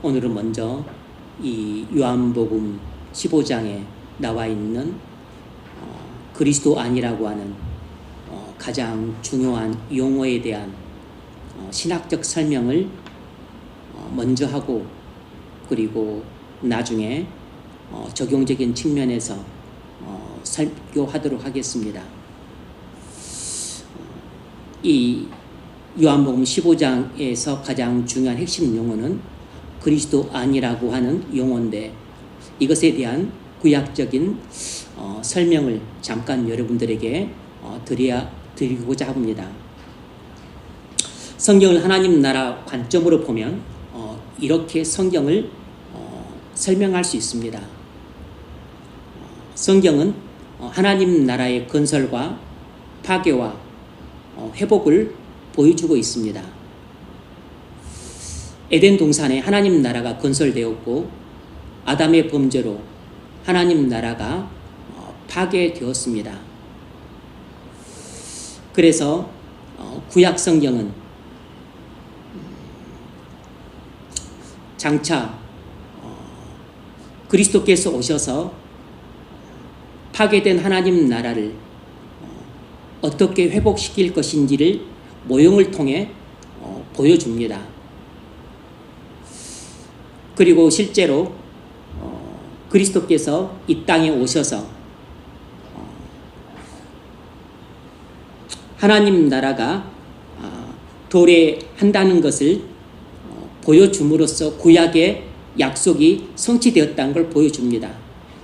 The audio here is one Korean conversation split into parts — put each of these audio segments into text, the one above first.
오늘은 먼저 이 요한복음 15장에 나와 있는 그리스도 아니라고 하는 가장 중요한 용어에 대한 신학적 설명을 먼저 하고, 그리고 나중에 적용적인 측면에서 설교하도록 하겠습니다. 이 요한복음 15장에서 가장 중요한 핵심 용어는 그리스도 아니라고 하는 용어인데, 이것에 대한 구약적인 설명을 잠깐 여러분들에게 드리고자 합니다. 성경을 하나님 나라 관점으로 보면 이렇게 성경을 설명할 수 있습니다. 성경은 하나님 나라의 건설과 파괴와 회복을 보여주고 있습니다. 에덴 동산에 하나님 나라가 건설되었고, 아담의 범죄로 하나님 나라가 파괴되었습니다. 그래서 구약 성경은 장차 그리스도께서 오셔서 파괴된 하나님 나라를 어떻게 회복시킬 것인지를 모형을 통해 보여줍니다. 그리고 실제로 그리스도께서 이 땅에 오셔서 하나님 나라가 도래한다는 것을 보여줌으로써 구약의 약속이 성취되었다는 걸 보여줍니다.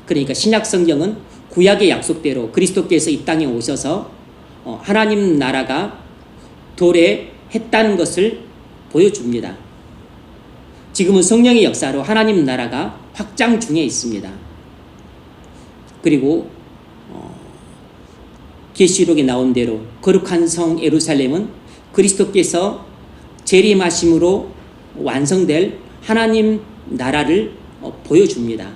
그러니까 신약 성경은 구약의 약속대로 그리스도께서 이 땅에 오셔서 하나님 나라가 도래했다는 것을 보여줍니다. 지금은 성령의 역사로 하나님 나라가 확장 중에 있습니다. 그리고 계시록에 나온 대로 거룩한 성 예루살렘은 그리스도께서 재림하심으로 완성될 하나님 나라를 보여줍니다.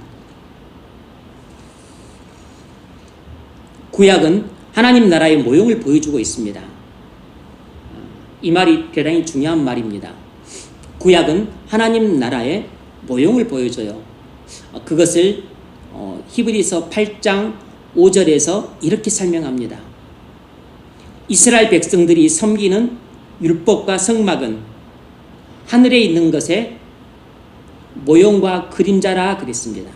구약은 하나님 나라의 모형을 보여주고 있습니다. 이 말이 대단히 중요한 말입니다. 구약은 하나님 나라의 모형을 보여줘요. 그것을 히브리서 8장 5절에서 이렇게 설명합니다. 이스라엘 백성들이 섬기는 율법과 성막은 하늘에 있는 것의 모형과 그림자라 그랬습니다.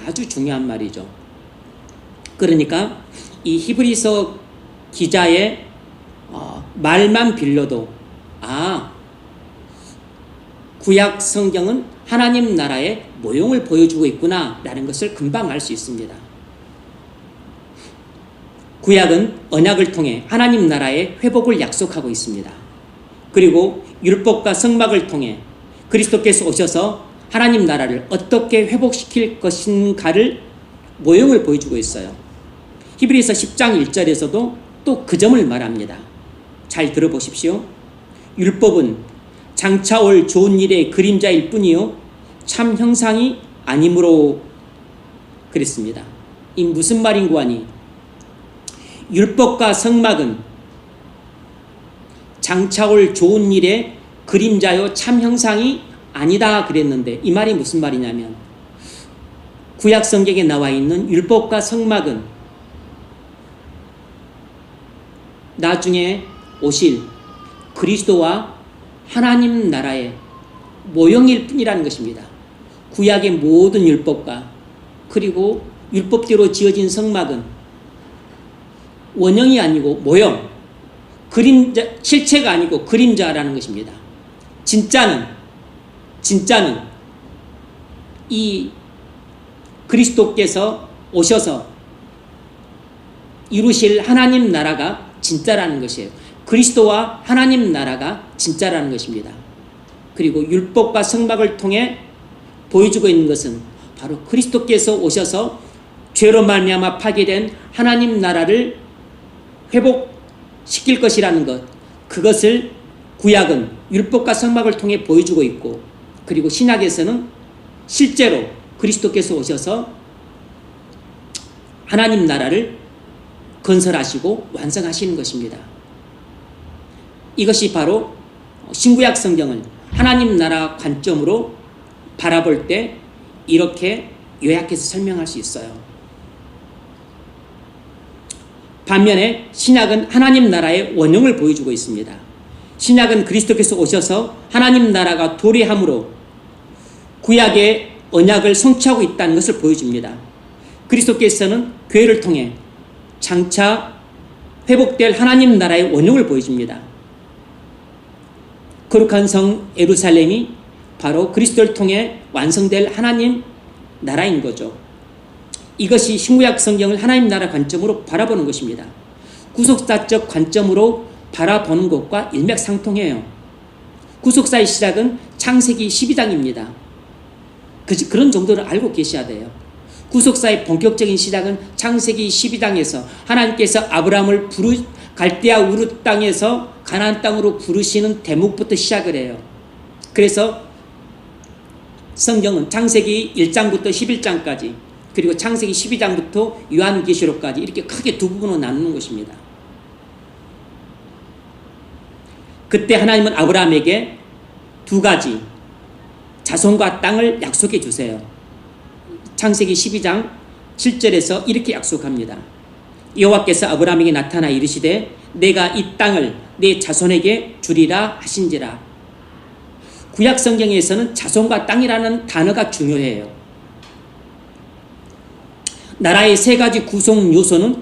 아주 중요한 말이죠. 그러니까 이 히브리서 기자의 말만 빌려도 구약 성경은 하나님 나라의 모형을 보여주고 있구나 라는 것을 금방 알 수 있습니다. 구약은 언약을 통해 하나님 나라의 회복을 약속하고 있습니다. 그리고 율법과 성막을 통해 그리스도께서 오셔서 하나님 나라를 어떻게 회복시킬 것인가를 모형을 보여주고 있어요. 히브리서 10장 1절에서도 또 그 점을 말합니다. 잘 들어보십시오. 율법은 장차 올 좋은 일의 그림자일 뿐이요 참 형상이 아니므로 그랬습니다. 이 무슨 말인고 하니, 율법과 성막은 장차 올 좋은 일의 그림자요 참 형상이 아니다 그랬는데, 이 말이 무슨 말이냐면, 구약 성경에 나와 있는 율법과 성막은 나중에 오실 그리스도와 하나님 나라의 모형일 뿐이라는 것입니다. 구약의 모든 율법과 그리고 율법대로 지어진 성막은 원형이 아니고 모형, 그림자, 실체가 아니고 그림자라는 것입니다. 진짜는 이 그리스도께서 오셔서 이루실 하나님 나라가 진짜라는 것이에요. 그리스도와 하나님 나라가 진짜라는 것입니다. 그리고 율법과 성막을 통해 보여주고 있는 것은 바로 그리스도께서 오셔서 죄로 말미암아 파괴된 하나님 나라를 회복시킬 것이라는 것, 그것을 구약은 율법과 성막을 통해 보여주고 있고, 그리고 신약에서는 실제로 그리스도께서 오셔서 하나님 나라를 건설하시고 완성하시는 것입니다. 이것이 바로 신구약 성경을 하나님 나라 관점으로 바라볼 때 이렇게 요약해서 설명할 수 있어요. 반면에 신약은 하나님 나라의 원형을 보여주고 있습니다. 신약은 그리스도께서 오셔서 하나님 나라가 도래함으로 구약의 언약을 성취하고 있다는 것을 보여줍니다. 그리스도께서는 교회를 통해 장차 회복될 하나님 나라의 원형을 보여줍니다. 거룩한 성 예루살렘이 바로 그리스도를 통해 완성될 하나님 나라인 거죠. 이것이 신구약 성경을 하나님 나라 관점으로 바라보는 것입니다. 구속사적 관점으로 바라보는 것과 일맥상통해요. 구속사의 시작은 창세기 12장입니다. 그런 정도를 알고 계셔야 돼요. 구속사의 본격적인 시작은 창세기 12장에서 하나님께서 아브라함을 갈대아 우르 땅에서 가나안 땅으로 부르시는 대목부터 시작을 해요. 그래서 성경은 창세기 1장부터 11장까지 그리고 창세기 12장부터 요한계시록까지 이렇게 크게 두 부분으로 나누는 것입니다. 그때 하나님은 아브라함에게 두 가지 자손과 땅을 약속해 주세요. 창세기 12장 7절에서 이렇게 약속합니다. 여호와께서 아브라함에게 나타나 이르시되 내가 이 땅을 내 자손에게 주리라 하신지라. 구약 성경에서는 자손과 땅이라는 단어가 중요해요. 나라의 세 가지 구성 요소는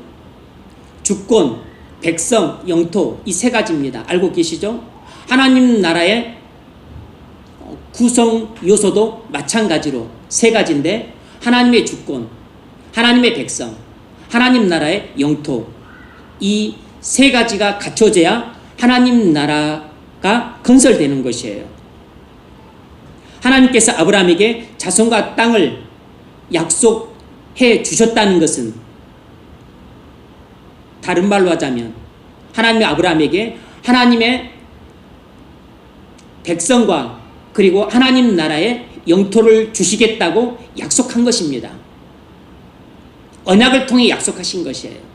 주권, 백성, 영토 이 세 가지입니다. 알고 계시죠? 하나님 나라의 구성 요소도 마찬가지로 세 가지인데 하나님의 주권, 하나님의 백성, 하나님 나라의 영토 이 세 가지가 갖춰져야 하나님 나라가 건설되는 것이에요. 하나님께서 아브라함에게 자손과 땅을 약속해 주셨다는 것은 다른 말로 하자면 하나님이 아브라함에게 하나님의 백성과 그리고 하나님 나라의 영토를 주시겠다고 약속한 것입니다. 언약을 통해 약속하신 것이에요.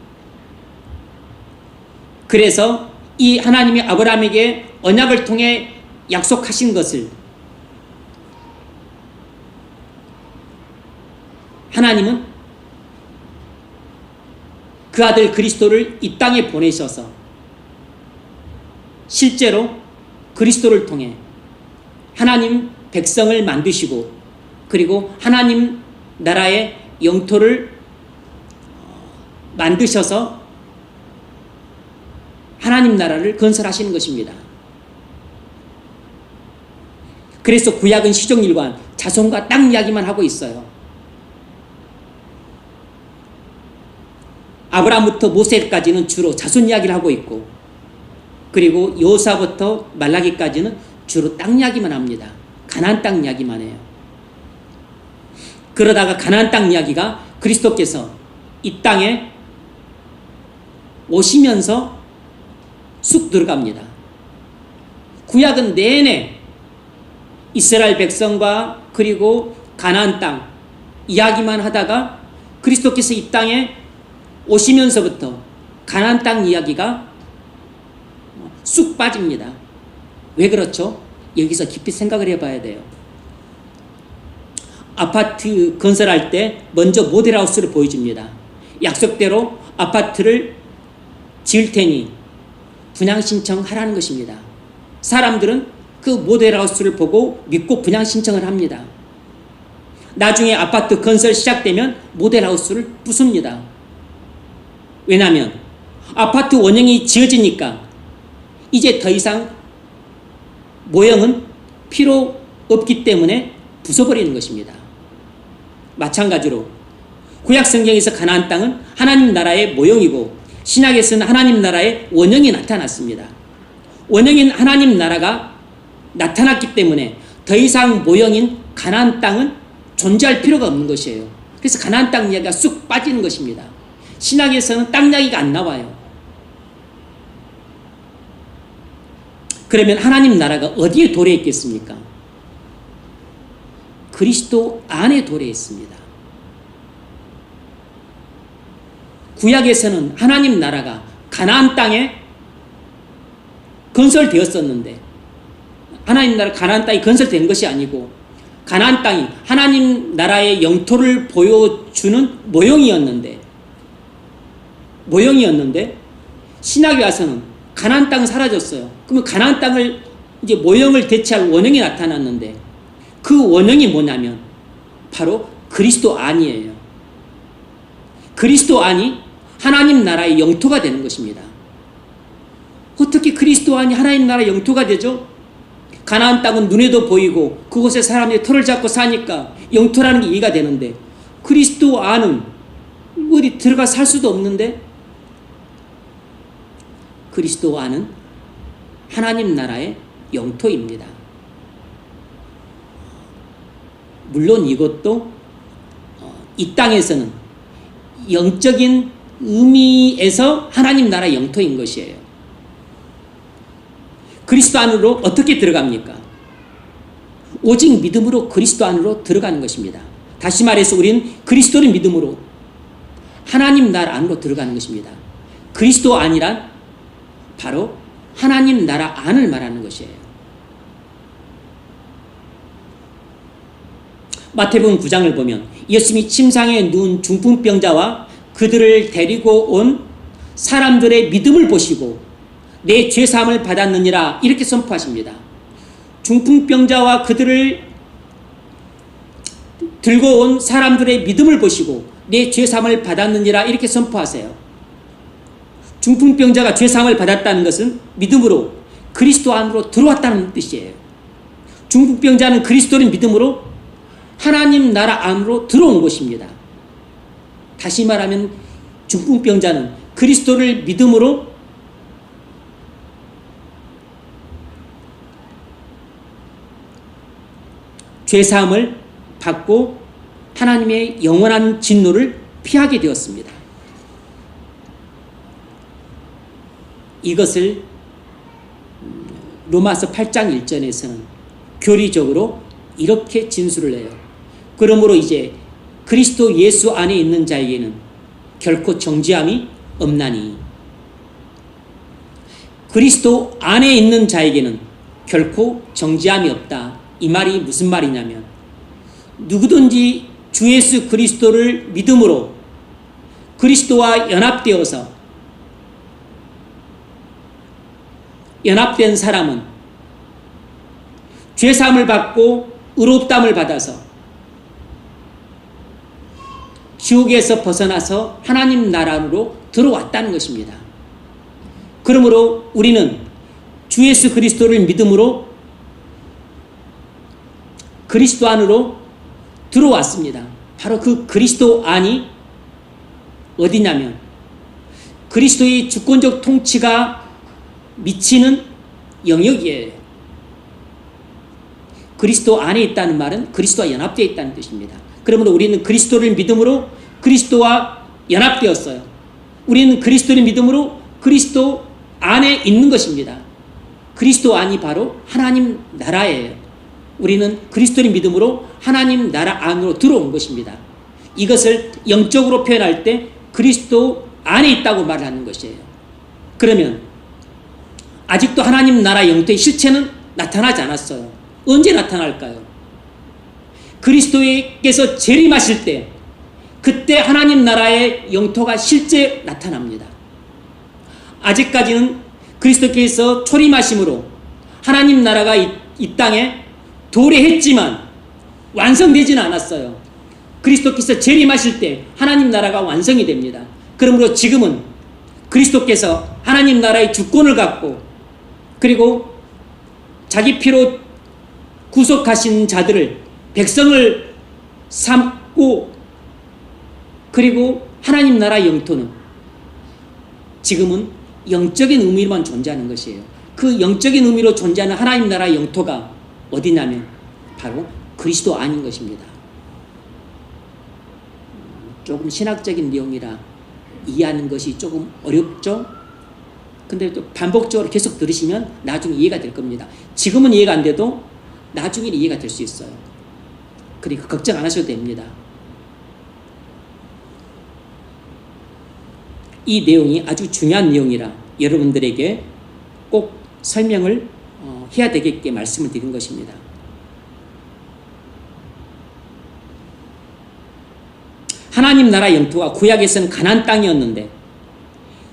그래서 이 하나님이 아브라함에게 언약을 통해 약속하신 것을 하나님은 그 아들 그리스도를 이 땅에 보내셔서 실제로 그리스도를 통해 하나님 백성을 만드시고 그리고 하나님 나라의 영토를 만드셔서 하나님 나라를 건설하시는 것입니다. 그래서 구약은 시종일관 자손과 땅 이야기만 하고 있어요. 아브라함부터 모세까지는 주로 자손 이야기를 하고 있고 그리고 여호사부터 말라기까지는 주로 땅 이야기만 합니다. 가나안 땅 이야기만 해요. 그러다가 가나안 땅 이야기가 그리스도께서 이 땅에 오시면서 쑥 들어갑니다. 구약은 내내 이스라엘 백성과 그리고 가나안 땅 이야기만 하다가 그리스도께서 이 땅에 오시면서부터 가나안 땅 이야기가 쑥 빠집니다. 왜 그렇죠? 여기서 깊이 생각을 해봐야 돼요. 아파트 건설할 때 먼저 모델하우스를 보여줍니다. 약속대로 아파트를 지을 테니 분양 신청하라는 것입니다. 사람들은 그 모델하우스를 보고 믿고 분양 신청을 합니다. 나중에 아파트 건설 시작되면 모델하우스를 부숩니다. 왜냐하면 아파트 원형이 지어지니까 이제 더 이상 모형은 필요 없기 때문에 부숴버리는 것입니다. 마찬가지로 구약 성경에서 가나안 땅은 하나님 나라의 모형이고 신약에서는 하나님 나라의 원형이 나타났습니다. 원형인 하나님 나라가 나타났기 때문에 더 이상 모형인 가나안 땅은 존재할 필요가 없는 것이에요. 그래서 가나안 땅 이야기가 쑥 빠지는 것입니다. 신약에서는 땅 이야기가 안 나와요. 그러면 하나님 나라가 어디에 도래했겠습니까? 그리스도 안에 도래했습니다. 구약에서는 하나님 나라가 가나안 땅에 건설되었었는데 하나님 나라 가나안 땅이 건설된 것이 아니고 가나안 땅이 하나님 나라의 영토를 보여주는 모형이었는데 신약에 와서는 가나안 땅은 사라졌어요. 그러면 가나안 땅을 이제 모형을 대체할 원형이 나타났는데 그 원형이 뭐냐면 바로 그리스도 안이에요. 그리스도 안이 하나님 나라의 영토가 되는 것입니다. 어떻게 그리스도 안이 하나님 나라의 영토가 되죠? 가나안 땅은 눈에도 보이고 그곳에 사람들이 터를 잡고 사니까 영토라는 게 이해가 되는데 그리스도 안은 어디 들어가 살 수도 없는데 그리스도 안은 하나님 나라의 영토입니다. 물론 이것도 이 땅에서는 영적인 의미에서 하나님 나라의 영토인 것이에요. 그리스도 안으로 어떻게 들어갑니까? 오직 믿음으로 그리스도 안으로 들어가는 것입니다. 다시 말해서 우리는 그리스도를 믿음으로 하나님 나라 안으로 들어가는 것입니다. 그리스도 안이란 바로 하나님 나라 안을 말하는 것이에요. 마태복음 9장을 보면 예수님이 침상에 누운 중풍병자와 그들을 데리고 온 사람들의 믿음을 보시고 내 죄사함을 받았느니라 이렇게 선포하십니다. 중풍병자와 그들을 들고 온 사람들의 믿음을 보시고 내 죄사함을 받았느니라 이렇게 선포하세요. 중풍병자가 죄사함을 받았다는 것은 믿음으로 그리스도 안으로 들어왔다는 뜻이에요. 중풍병자는 그리스도를 믿음으로 하나님 나라 안으로 들어온 것입니다. 다시 말하면 중풍병자는 그리스도를 믿음으로 죄사함을 받고 하나님의 영원한 진노를 피하게 되었습니다. 이것을 로마서 8장 1절에서는 교리적으로 이렇게 진술을 해요. 그러므로 이제 그리스도 예수 안에 있는 자에게는 결코 정죄함이 없나니 그리스도 안에 있는 자에게는 결코 정죄함이 없다. 이 말이 무슨 말이냐면 누구든지 주 예수 그리스도를 믿음으로 그리스도와 연합된 사람은 죄사함을 받고 의롭다함을 받아서 지옥에서 벗어나서 하나님 나라로 들어왔다는 것입니다. 그러므로 우리는 주 예수 그리스도를 믿음으로 그리스도 안으로 들어왔습니다. 바로 그 그리스도 안이 어디냐면 그리스도의 주권적 통치가 미치는 영역이에요. 그리스도 안에 있다는 말은 그리스도와 연합되어 있다는 뜻입니다. 그러므로 우리는 그리스도를 믿음으로 그리스도와 연합되었어요. 우리는 그리스도를 믿음으로 그리스도 안에 있는 것입니다. 그리스도 안이 바로 하나님 나라예요. 우리는 그리스도를 믿음으로 하나님 나라 안으로 들어온 것입니다. 이것을 영적으로 표현할 때 그리스도 안에 있다고 말하는 것이에요. 그러면 아직도 하나님 나라 영토의 실체는 나타나지 않았어요. 언제 나타날까요? 그리스도께서 재림하실 때 그때 하나님 나라의 영토가 실제 나타납니다. 아직까지는 그리스도께서 초림하심으로 하나님 나라가 이 땅에 도래했지만 완성되지는 않았어요. 그리스도께서 재림하실 때 하나님 나라가 완성이 됩니다. 그러므로 지금은 그리스도께서 하나님 나라의 주권을 갖고 그리고 자기 피로 구속하신 자들을 백성을 삼고 그리고 하나님 나라의 영토는 지금은 영적인 의미로만 존재하는 것이에요. 그 영적인 의미로 존재하는 하나님 나라의 영토가 어디냐면 바로 그리스도 안인 것입니다. 조금 신학적인 내용이라 이해하는 것이 조금 어렵죠? 근데 또 반복적으로 계속 들으시면 나중에 이해가 될 겁니다. 지금은 이해가 안 돼도 나중에는 이해가 될 수 있어요. 그러니까 걱정 안 하셔도 됩니다. 이 내용이 아주 중요한 내용이라 여러분들에게 꼭 설명을 해야 되겠게 말씀을 드린 것입니다. 하나님 나라 영토가 구약에서는 가나안 땅이었는데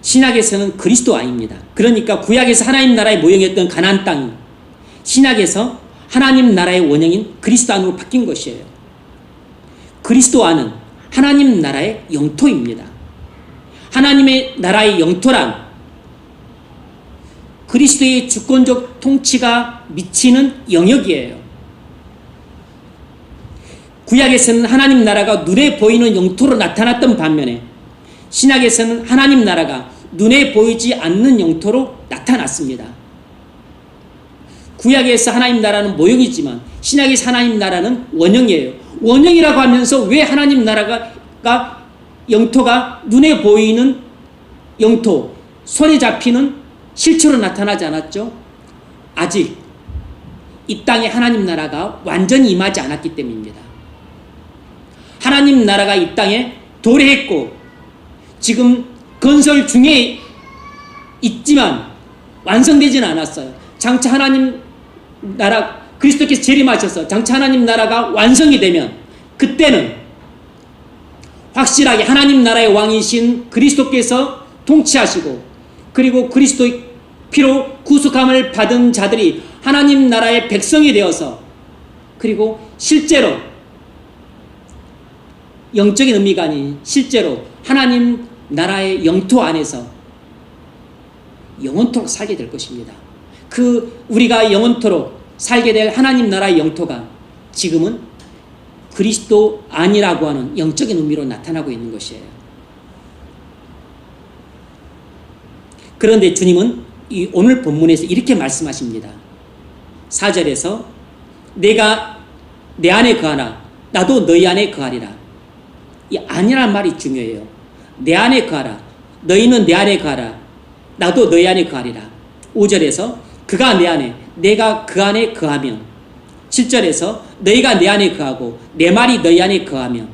신약에서는 그리스도 아닙니다. 그러니까 구약에서 하나님 나라의 모형이었던 가나안 땅이 신약에서 하나님 나라의 원형인 그리스도 안으로 바뀐 것이에요. 그리스도 안은 하나님 나라의 영토입니다. 하나님의 나라의 영토란 그리스도의 주권적 통치가 미치는 영역이에요. 구약에서는 하나님 나라가 눈에 보이는 영토로 나타났던 반면에 신약에서는 하나님 나라가 눈에 보이지 않는 영토로 나타났습니다. 구약에서 하나님 나라는 모형이지만 신약에서 하나님 나라는 원형이에요. 원형이라고 하면서 왜 하나님 나라가 영토가 눈에 보이는 영토, 손에 잡히는 실체로 나타나지 않았죠? 아직 이 땅에 하나님 나라가 완전히 임하지 않았기 때문입니다. 하나님 나라가 이 땅에 도래했고 지금 건설 중에 있지만 완성되지는 않았어요. 장차 하나님 나라 그리스도께서 재림하셔서 장차 하나님 나라가 완성이 되면 그때는 확실하게 하나님 나라의 왕이신 그리스도께서 통치하시고 그리고 그리스도의 피로 구속함을 받은 자들이 하나님 나라의 백성이 되어서 그리고 실제로 영적인 의미가 아닌 실제로 하나님 나라의 영토 안에서 영원토록 살게 될 것입니다. 우리가 영원토록 살게 될 하나님 나라의 영토가 지금은 그리스도 안이라고 하는 영적인 의미로 나타나고 있는 것이에요. 그런데 주님은 오늘 본문에서 이렇게 말씀하십니다. 4절에서 내가 내 안에 거하나 나도 너희 안에 거하리라. 이 안이라는 말이 중요해요. 내 안에 거하라. 너희는 내 안에 거하라. 나도 너희 안에 거하리라. 5절에서 그가 내 안에 내가 그 안에 거하며 7절에서 너희가 내 안에 거하고 내 말이 너희 안에 거하며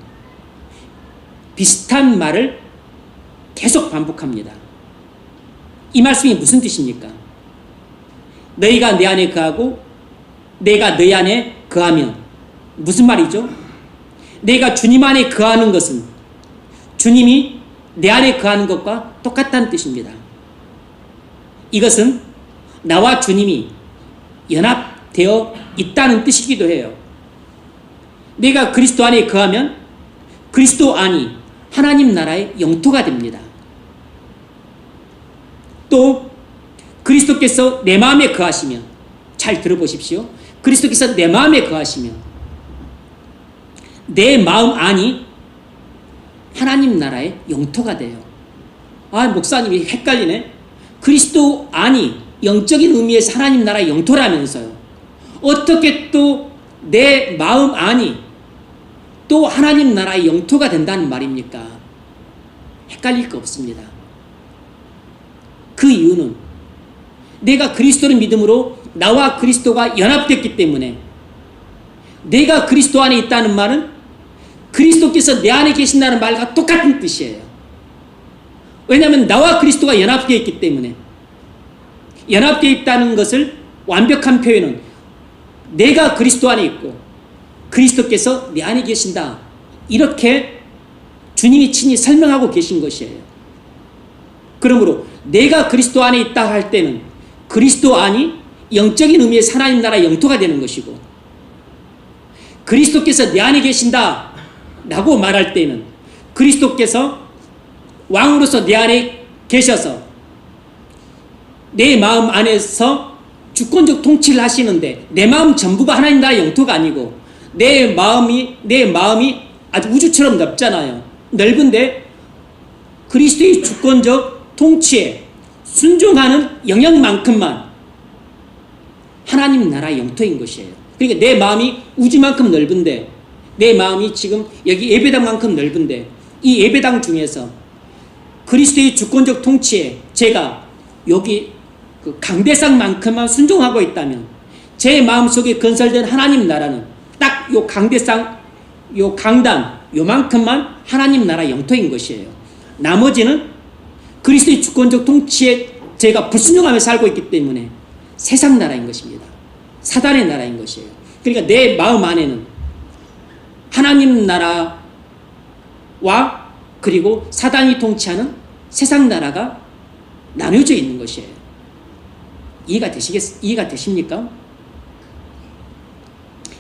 비슷한 말을 계속 반복합니다. 이 말씀이 무슨 뜻입니까? 너희가 내 안에 거하고 내가 너희 안에 거하며 무슨 말이죠? 내가 주님 안에 거하는 것은 주님이 내 안에 거하는 것과 똑같다는 뜻입니다. 이것은 나와 주님이 연합되어 있다는 뜻이기도 해요. 내가 그리스도 안에 거하면 그리스도 안이 하나님 나라의 영토가 됩니다. 또 그리스도께서 내 마음에 거하시면 잘 들어보십시오. 그리스도께서 내 마음에 거하시면 내 마음 안이 하나님 나라의 영토가 돼요. 아, 목사님이 헷갈리네. 그리스도 안이 영적인 의미에서 하나님 나라의 영토라면서요. 어떻게 또 내 마음 안이 또 하나님 나라의 영토가 된다는 말입니까? 헷갈릴 거 없습니다. 그 이유는 내가 그리스도를 믿음으로 나와 그리스도가 연합됐기 때문에 내가 그리스도 안에 있다는 말은 그리스도께서 내 안에 계신다는 말과 똑같은 뜻이에요. 왜냐하면 나와 그리스도가 연합되어 있기 때문에 연합되어 있다는 것을 완벽한 표현은 내가 그리스도 안에 있고 그리스도께서 내 안에 계신다. 이렇게 주님이 친히 설명하고 계신 것이에요. 그러므로 내가 그리스도 안에 있다 할 때는 그리스도 안이 영적인 의미의 하나님 나라 영토가 되는 것이고 그리스도께서 내 안에 계신다 라고 말할 때는 그리스도께서 왕으로서 내 안에 계셔서 내 마음 안에서 주권적 통치를 하시는데 내 마음 전부가 하나님 나라의 영토가 아니고 내 마음이 아주 우주처럼 넓잖아요. 넓은데 그리스도의 주권적 통치에 순종하는 영역만큼만 하나님 나라의 영토인 것이에요. 그러니까 내 마음이 우주만큼 넓은데 내 마음이 지금 여기 예배당만큼 넓은데 이 예배당 중에서 그리스도의 주권적 통치에 제가 여기 그 강대상만큼만 순종하고 있다면 제 마음속에 건설된 하나님 나라는 딱 요 강대상, 요 강단, 요만큼만 하나님 나라 영토인 것이에요. 나머지는 그리스도의 주권적 통치에 제가 불순종하며 살고 있기 때문에 세상 나라인 것입니다. 사단의 나라인 것이에요. 그러니까 내 마음 안에는 하나님 나라와 그리고 사단이 통치하는 세상 나라가 나뉘어져 있는 것이에요. 이해가 되십니까?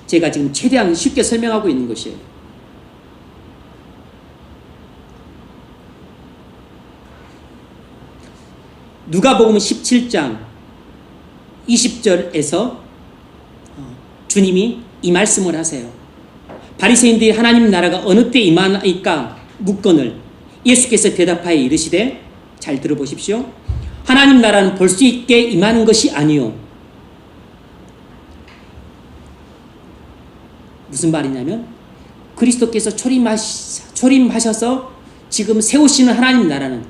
제가 지금 최대한 쉽게 설명하고 있는 것이에요. 누가복음 17장 20절에서 주님이 이 말씀을 하세요. 바리새인들이 하나님 나라가 어느 때 임하나이까 묻거늘 예수께서 대답하여 이르시되, 잘 들어보십시오. 하나님 나라는 볼 수 있게 임하는 것이 아니요. 무슨 말이냐면 그리스도께서 초림하셔서 지금 세우시는 하나님 나라는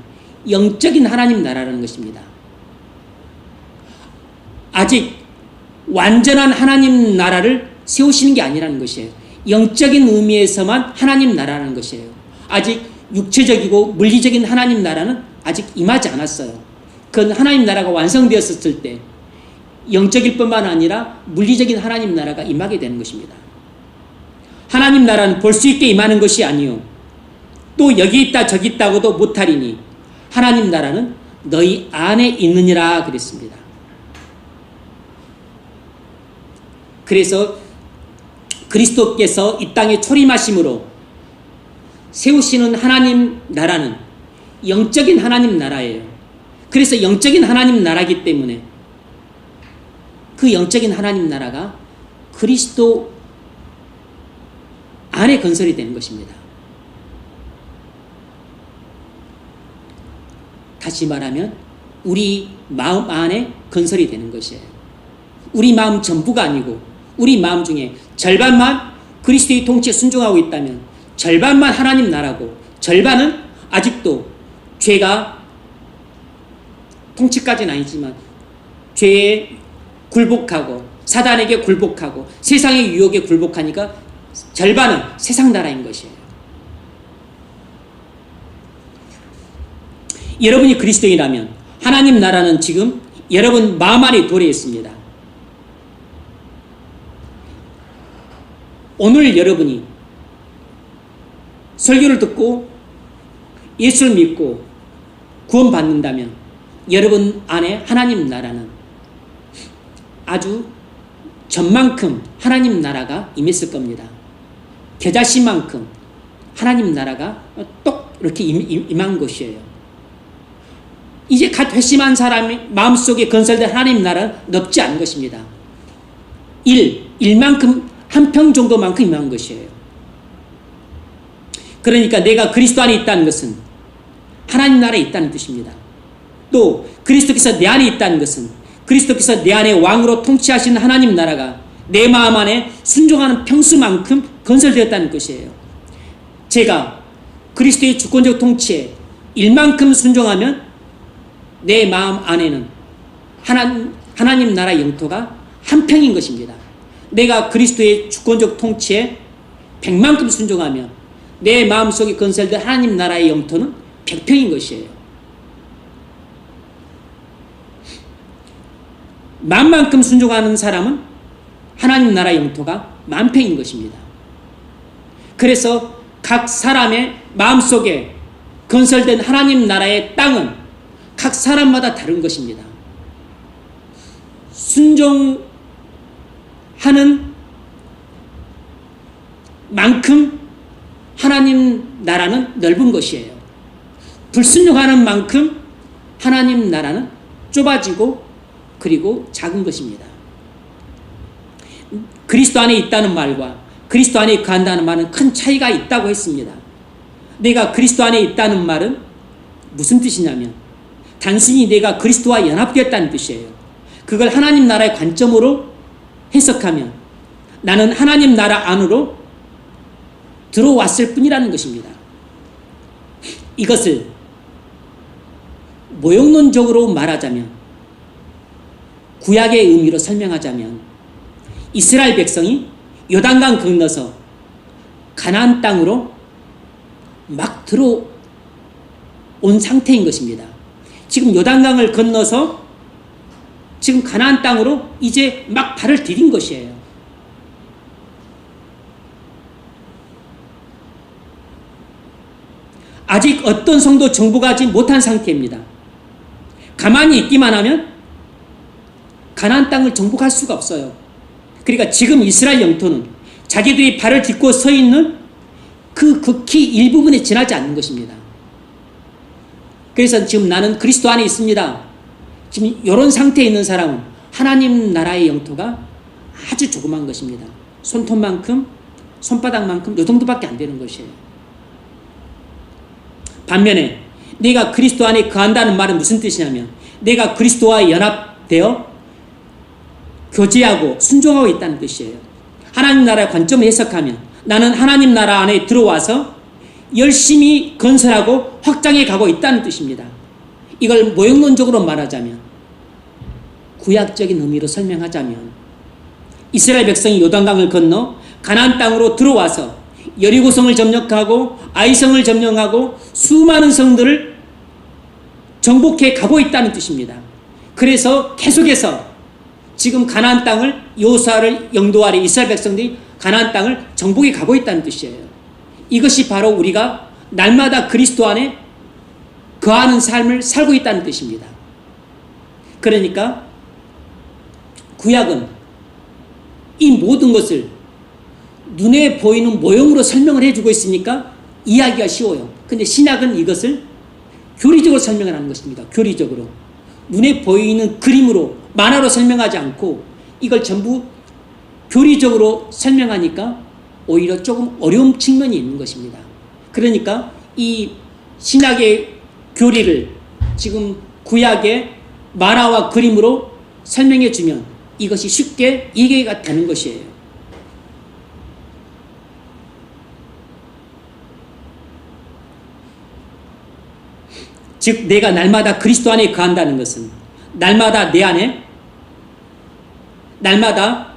영적인 하나님 나라라는 것입니다. 아직 완전한 하나님 나라를 세우시는 게 아니라는 것이에요. 영적인 의미에서만 하나님 나라라는 것이에요. 아직 육체적이고 물리적인 하나님 나라는 아직 임하지 않았어요. 그 하나님 나라가 완성되었을 때 영적일 뿐만 아니라 물리적인 하나님 나라가 임하게 되는 것입니다. 하나님 나라는 볼 수 있게 임하는 것이 아니요 또 여기 있다 저기 있다고도 못하리니 하나님 나라는 너희 안에 있느니라 그랬습니다. 그래서 그리스도께서 이 땅에 초림하심으로 세우시는 하나님 나라는 영적인 하나님 나라예요. 그래서 영적인 하나님 나라이기 때문에 그 영적인 하나님 나라가 그리스도 안에 건설이 되는 것입니다. 다시 말하면 우리 마음 안에 건설이 되는 것이에요. 우리 마음 전부가 아니고 우리 마음 중에 절반만 그리스도의 통치에 순종하고 있다면 절반만 하나님 나라고 절반은 아직도 죄가 통치까지는 아니지만 죄에 굴복하고 사단에게 굴복하고 세상의 유혹에 굴복하니까 절반은 세상 나라인 것이에요. 여러분이 그리스도인이라면 하나님 나라는 지금 여러분 마음 안에 도래해 있습니다. 오늘 여러분이 설교를 듣고 예수를 믿고 구원받는다면 여러분 안에 하나님 나라는 아주 전만큼 하나님 나라가 임했을 겁니다. 겨자씨만큼 하나님 나라가 똑 이렇게 임한 것이에요. 이제 갓 회심한 사람의 마음속에 건설된 하나님 나라는 넓지 않은 것입니다. 1만큼 한 평 정도만큼 임한 것이에요. 그러니까 내가 그리스도 안에 있다는 것은 하나님 나라에 있다는 뜻입니다. 또 그리스도께서 내 안에 있다는 것은 그리스도께서 내 안에 왕으로 통치하시는 하나님 나라가 내 마음 안에 순종하는 평수만큼 건설되었다는 것이에요. 제가 그리스도의 주권적 통치에 1만큼 순종하면 내 마음 안에는 하나님 나라 영토가 한 평인 것입니다. 내가 그리스도의 주권적 통치에 100만큼 순종하면 내 마음속에 건설된 하나님 나라의 영토는 100평인 것이에요. 만만큼 순종하는 사람은 하나님 나라 영토가 만평인 것입니다. 그래서 각 사람의 마음속에 건설된 하나님 나라의 땅은 각 사람마다 다른 것입니다. 순종하는 만큼 하나님 나라는 넓은 것이에요. 불순종하는 만큼 하나님 나라는 좁아지고 그리고 작은 것입니다. 그리스도 안에 있다는 말과 그리스도 안에 거한다는 말은 큰 차이가 있다고 했습니다. 내가 그리스도 안에 있다는 말은 무슨 뜻이냐면 단순히 내가 그리스도와 연합되었다는 뜻이에요. 그걸 하나님 나라의 관점으로 해석하면 나는 하나님 나라 안으로 들어왔을 뿐이라는 것입니다. 이것을 모형론적으로 말하자면 구약의 의미로 설명하자면 이스라엘 백성이 요단강 건너서 가나안 땅으로 막 들어온 상태인 것입니다. 지금 요단강을 건너서 지금 가나안 땅으로 이제 막 발을 디딘 것이에요. 아직 어떤 성도 정복하지 못한 상태입니다. 가만히 있기만 하면 가나안 땅을 정복할 수가 없어요. 그러니까 지금 이스라엘 영토는 자기들이 발을 딛고 서 있는 그 극히 일부분에 지나지 않는 것입니다. 그래서 지금 나는 그리스도 안에 있습니다. 지금 이런 상태에 있는 사람은 하나님 나라의 영토가 아주 조그만 것입니다. 손톱만큼, 손바닥만큼 이 정도밖에 안 되는 것이에요. 반면에 내가 그리스도 안에 거한다는 말은 무슨 뜻이냐면 내가 그리스도와 연합되어 교제하고 순종하고 있다는 뜻이에요. 하나님 나라의 관점을 해석하면 나는 하나님 나라 안에 들어와서 열심히 건설하고 확장해 가고 있다는 뜻입니다. 이걸 모형론적으로 말하자면, 구약적인 의미로 설명하자면 이스라엘 백성이 요단강을 건너 가나안 땅으로 들어와서 여리고성을 점령하고 아이성을 점령하고 수많은 성들을 정복해 가고 있다는 뜻입니다. 그래서 계속해서 지금 가나안 땅을 여호수아를 영도 아래 이스라엘 백성들이 가나안 땅을 정복해 가고 있다는 뜻이에요. 이것이 바로 우리가 날마다 그리스도 안에 거하는 삶을 살고 있다는 뜻입니다. 그러니까 구약은 이 모든 것을 눈에 보이는 모형으로 설명을 해주고 있으니까 이해하기가 쉬워요. 근데 신약은 이것을 교리적으로 설명을 하는 것입니다. 교리적으로. 눈에 보이는 그림으로, 만화로 설명하지 않고 이걸 전부 교리적으로 설명하니까 오히려 조금 어려운 측면이 있는 것입니다. 그러니까 이 신약의 교리를 지금 구약의 만화와 그림으로 설명해 주면 이것이 쉽게 이해가 되는 것이에요. 즉 내가 그리스도 안에 거한다는 것은 날마다 내 안에, 날마다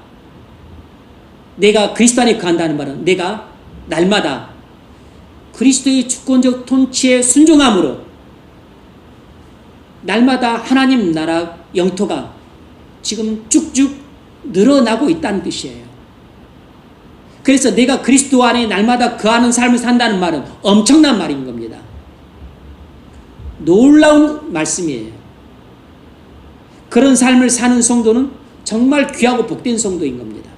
내가 그리스도 안에 거한다는 말은 내가 날마다 그리스도의 주권적 통치에 순종함으로 날마다 하나님 나라 영토가 지금 쭉쭉 늘어나고 있다는 뜻이에요. 그래서 내가 그리스도 안에 날마다 거하는 삶을 산다는 말은 엄청난 말인 겁니다. 놀라운 말씀이에요. 그런 삶을 사는 성도는 정말 귀하고 복된 성도인 겁니다.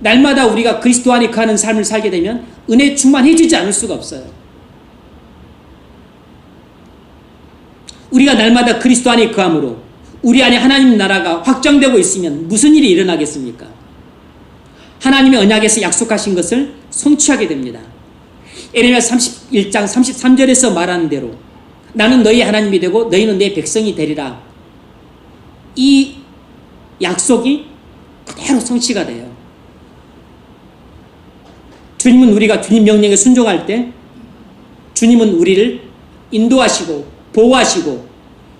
날마다 우리가 그리스도 안에 거하는 삶을 살게 되면 은혜 충만해지지 않을 수가 없어요. 우리가 날마다 그리스도 안에 거함으로 우리 안에 하나님 나라가 확장되고 있으면 무슨 일이 일어나겠습니까? 하나님의 언약에서 약속하신 것을 성취하게 됩니다. 에레미야 31장 33절에서 말하는 대로 나는 너희 하나님이 되고 너희는 내 백성이 되리라. 이 약속이 그대로 성취가 돼요. 주님은 우리가 주님 명령에 순종할 때 주님은 우리를 인도하시고 보호하시고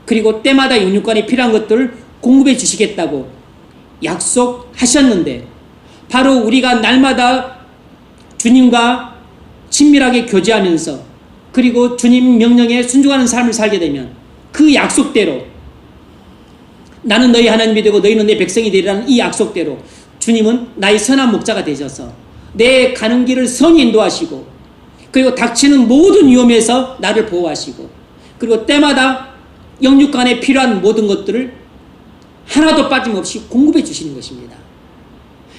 그리고 때마다 영육간에 필요한 것들을 공급해 주시겠다고 약속하셨는데 바로 우리가 날마다 주님과 친밀하게 교제하면서 그리고 주님 명령에 순종하는 삶을 살게 되면 그 약속대로 나는 너희 하나님이 되고 너희는 내 백성이 되리라는 이 약속대로 주님은 나의 선한 목자가 되셔서 내 가는 길을 선히 인도하시고 그리고 닥치는 모든 위험에서 나를 보호하시고 그리고 때마다 영육간에 필요한 모든 것들을 하나도 빠짐없이 공급해 주시는 것입니다.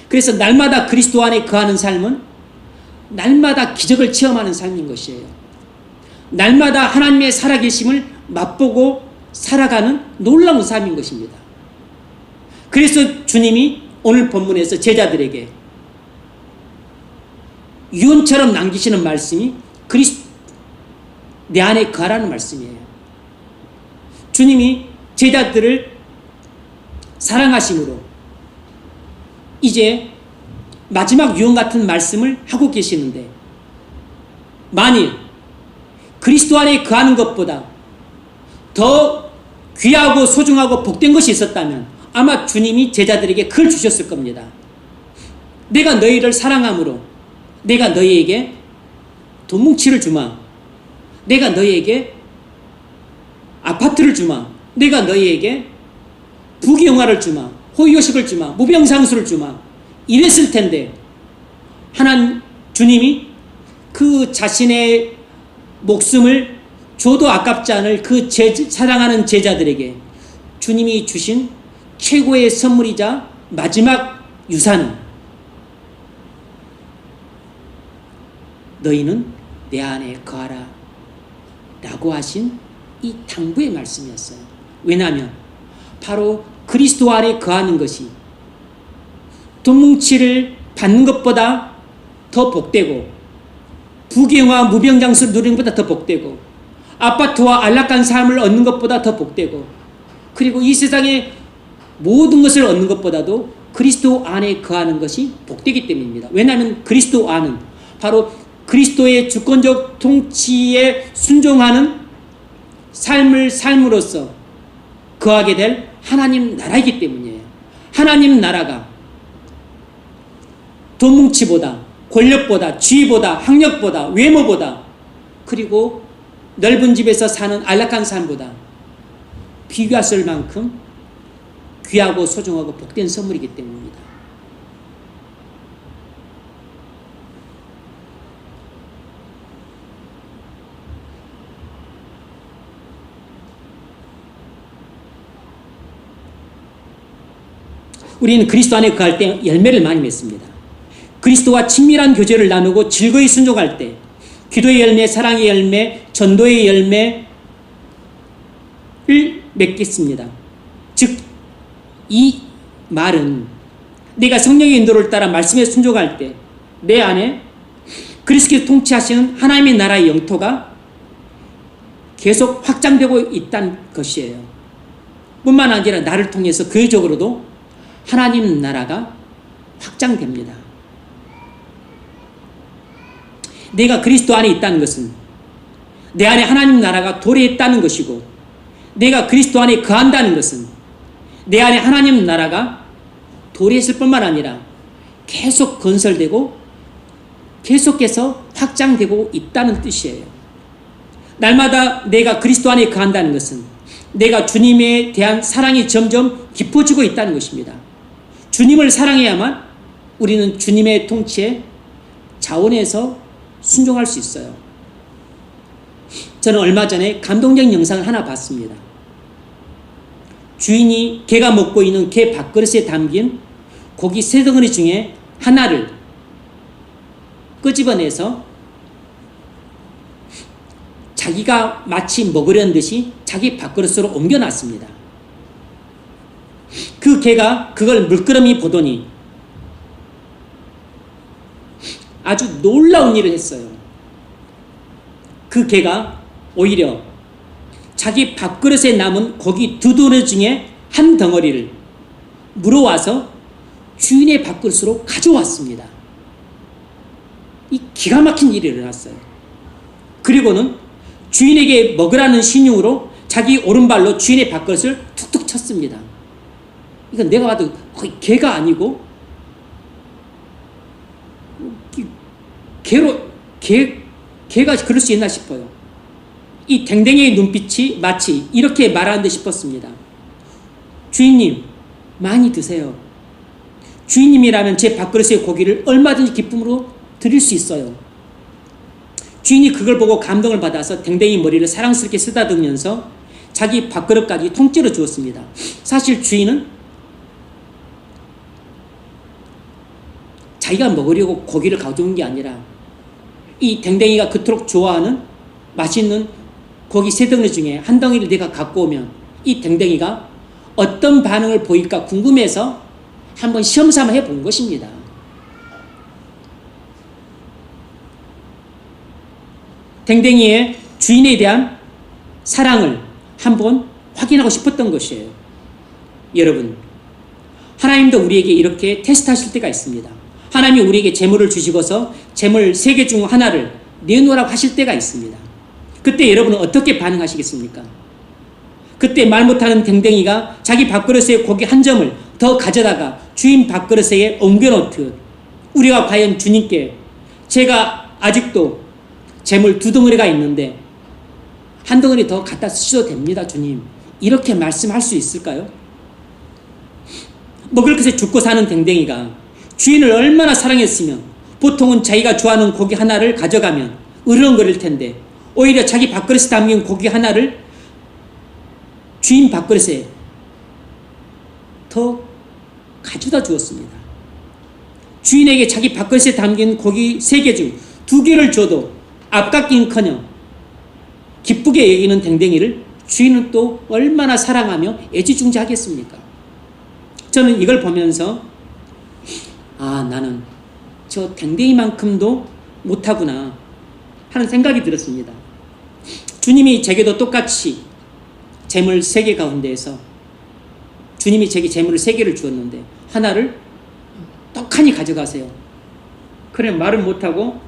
그래서 날마다 그리스도 안에 거하는 삶은 날마다 기적을 체험하는 삶인 것이에요. 날마다 하나님의 살아계심을 맛보고 살아가는 놀라운 삶인 것입니다. 그래서 주님이 오늘 본문에서 제자들에게 유언처럼 남기시는 말씀이 내 안에 거하라는 말씀이에요. 주님이 제자들을 사랑하심으로 이제 마지막 유언 같은 말씀을 하고 계시는데 만일 그리스도 안에 거하는 것보다 더 귀하고 소중하고 복된 것이 있었다면 아마 주님이 제자들에게 그걸 주셨을 겁니다. 내가 너희를 사랑함으로 내가 너희에게 돈뭉치를 주마. 내가 너희에게 아파트를 주마. 내가 너희에게 부귀영화를 주마. 호의호식을 주마. 무병상수를 주마. 이랬을 텐데 주님이 그 자신의 목숨을 줘도 아깝지 않을 그 사랑하는 제자들에게 주님이 주신 최고의 선물이자 마지막 유산은 너희는 내 안에 거하라 라고 하신 이 당부의 말씀이었어요. 왜냐하면 바로 그리스도 안에 거하는 것이 돈뭉치를 받는 것보다 더 복되고 부귀영화 무병장수를 누리는 것보다 더 복되고 아파트와 안락한 삶을 얻는 것보다 더 복되고 그리고 이 세상의 모든 것을 얻는 것보다도 그리스도 안에 거하는 것이 복되기 때문입니다. 왜냐하면 그리스도 안은 바로 그리스도의 주권적 통치에 순종하는 삶을 삶으로써 거하게 될 하나님 나라이기 때문이에요. 하나님 나라가 돈뭉치보다 권력보다 지위보다 학력보다 외모보다 그리고 넓은 집에서 사는 안락한 삶보다 비교할 만큼 귀하고 소중하고 복된 선물이기 때문입니다. 우리는 그리스도 안에 거할 때 열매를 많이 맺습니다. 그리스도와 친밀한 교제를 나누고 즐거이 순종할 때 기도의 열매, 사랑의 열매, 전도의 열매를 맺겠습니다. 즉, 이 말은 내가 성령의 인도를 따라 말씀에 순종할 때 내 안에 그리스도께서 통치하시는 하나님의 나라의 영토가 계속 확장되고 있다는 것이에요. 뿐만 아니라 나를 통해서 교회적으로도 하나님 나라가 확장됩니다. 내가 그리스도 안에 있다는 것은 내 안에 하나님 나라가 도래했다는 것이고 내가 그리스도 안에 거한다는 것은 내 안에 하나님 나라가 도래했을 뿐만 아니라 계속 건설되고 계속해서 확장되고 있다는 뜻이에요. 날마다 내가 그리스도 안에 거한다는 것은 내가 주님에 대한 사랑이 점점 깊어지고 있다는 것입니다. 주님을 사랑해야만 우리는 주님의 통치에 자원해서 순종할 수 있어요. 저는 얼마 전에 감동적인 영상을 하나 봤습니다. 주인이 개가 먹고 있는 개 밥그릇에 담긴 고기 3덩어리 중에 하나를 끄집어내서 자기가 마치 먹으려는 듯이 자기 밥그릇으로 옮겨놨습니다. 그 개가 그걸 물끄러미 보더니 아주 놀라운 일을 했어요. 그 개가 오히려 자기 밥그릇에 남은 고기 2덩어리 중에 한 덩어리를 물어와서 주인의 밥그릇으로 가져왔습니다. 이 기가 막힌 일이 일어났어요. 그리고는 주인에게 먹으라는 신용으로 자기 오른발로 주인의 밥그릇을 툭툭 쳤습니다. 이건 내가 봐도 거의 개가 아니고 개가 그럴 수 있나 싶어요. 이 댕댕이의 눈빛이 마치 이렇게 말하는 듯 싶었습니다. 주인님, 많이 드세요. 주인님이라면 제 밥그릇의 고기를 얼마든지 기쁨으로 드릴 수 있어요. 주인이 그걸 보고 감동을 받아서 댕댕이 머리를 사랑스럽게 쓰다듬으면서 자기 밥그릇까지 통째로 주었습니다. 사실 주인은 자기가 먹으려고 고기를 가져온 게 아니라 이 댕댕이가 그토록 좋아하는 맛있는 고기 3덩어리 중에 한 덩이를 내가 갖고 오면 이 댕댕이가 어떤 반응을 보일까 궁금해서 한번 시험삼아 해본 것입니다. 댕댕이의 주인에 대한 사랑을 한번 확인하고 싶었던 것이에요. 여러분, 하나님도 우리에게 이렇게 테스트하실 때가 있습니다. 하나님이 우리에게 재물을 주시고서 재물 3개 중 하나를 내놓으라고 하실 때가 있습니다. 그때 여러분은 어떻게 반응하시겠습니까? 그때 말 못하는 댕댕이가 자기 밥그릇에 고기 한 점을 더 가져다가 주인 밥그릇에 옮겨놓듯 우리가 과연 주님께 제가 아직도 재물 2덩어리가 있는데 한 덩어리 더 갖다 쓰셔도 됩니다, 주님. 이렇게 말씀할 수 있을까요? 먹을 것에 죽고 사는 댕댕이가 주인을 얼마나 사랑했으면 보통은 자기가 좋아하는 고기 하나를 가져가면 으르렁거릴 텐데 오히려 자기 밥그릇에 담긴 고기 하나를 주인 밥그릇에 더 가져다 주었습니다. 주인에게 자기 밥그릇에 담긴 고기 3개 중 2개를 줘도 아깝긴커녕 기쁘게 여기는 댕댕이를 주인은 또 얼마나 사랑하며 애지중지하겠습니까? 저는 이걸 보면서 나는 저 댕댕이만큼도 못하구나 하는 생각이 들었습니다. 주님이 제게도 똑같이 재물 3개 가운데에서 주님이 제게 재물을 3개를 주었는데 하나를 떡하니 가져가세요. 그래 말은 못하고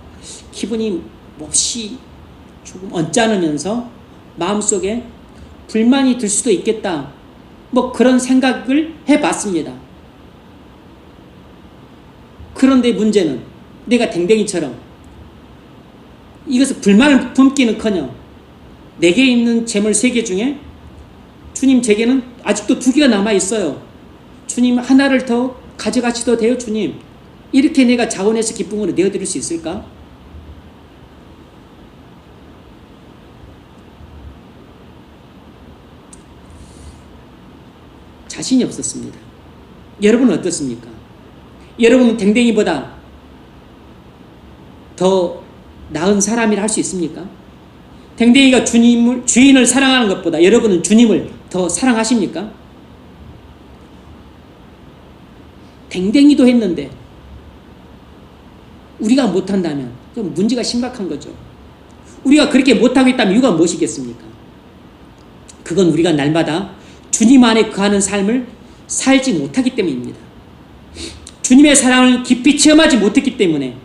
기분이 몹시 조금 언짢으면서 마음속에 불만이 들 수도 있겠다. 뭐 그런 생각을 해봤습니다. 그런데 문제는 내가 댕댕이처럼 이것을 불만을 품기는커녕 내게 있는 재물 3개 중에 주님 제게는 아직도 2개가 남아있어요. 주님 하나를 더 가져가셔도 돼요 주님. 이렇게 내가 자원해서 기쁨으로 내어드릴 수 있을까? 자신이 없었습니다. 여러분은 어떻습니까? 여러분은 댕댕이보다 더 나은 사람이라 할 수 있습니까? 댕댕이가 주인을 사랑하는 것보다 여러분은 주님을 더 사랑하십니까? 댕댕이도 했는데 우리가 못한다면 좀 문제가 심각한 거죠. 우리가 그렇게 못하고 있다면 이유가 무엇이겠습니까? 그건 우리가 날마다 주님 안에 거하는 삶을 살지 못하기 때문입니다. 주님의 사랑을 깊이 체험하지 못했기 때문에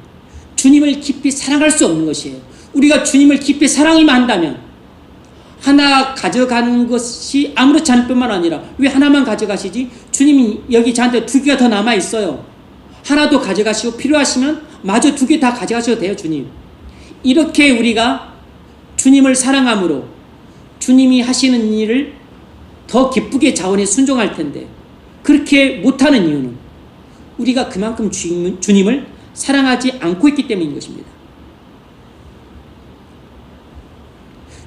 주님을 깊이 사랑할 수 없는 것이에요. 우리가 주님을 깊이 사랑이만 한다면 하나 가져가는 것이 아무렇지 않을 뿐만 아니라 왜 하나만 가져가시지? 주님이 여기 저한테 2개가 더 남아있어요. 하나도 가져가시고 필요하시면 마저 2개 다 가져가셔도 돼요 주님. 이렇게 우리가 주님을 사랑함으로 주님이 하시는 일을 더 기쁘게 자원해 순종할 텐데 그렇게 못하는 이유는 우리가 그만큼 주님을 사랑하지 않고 있기 때문인 것입니다.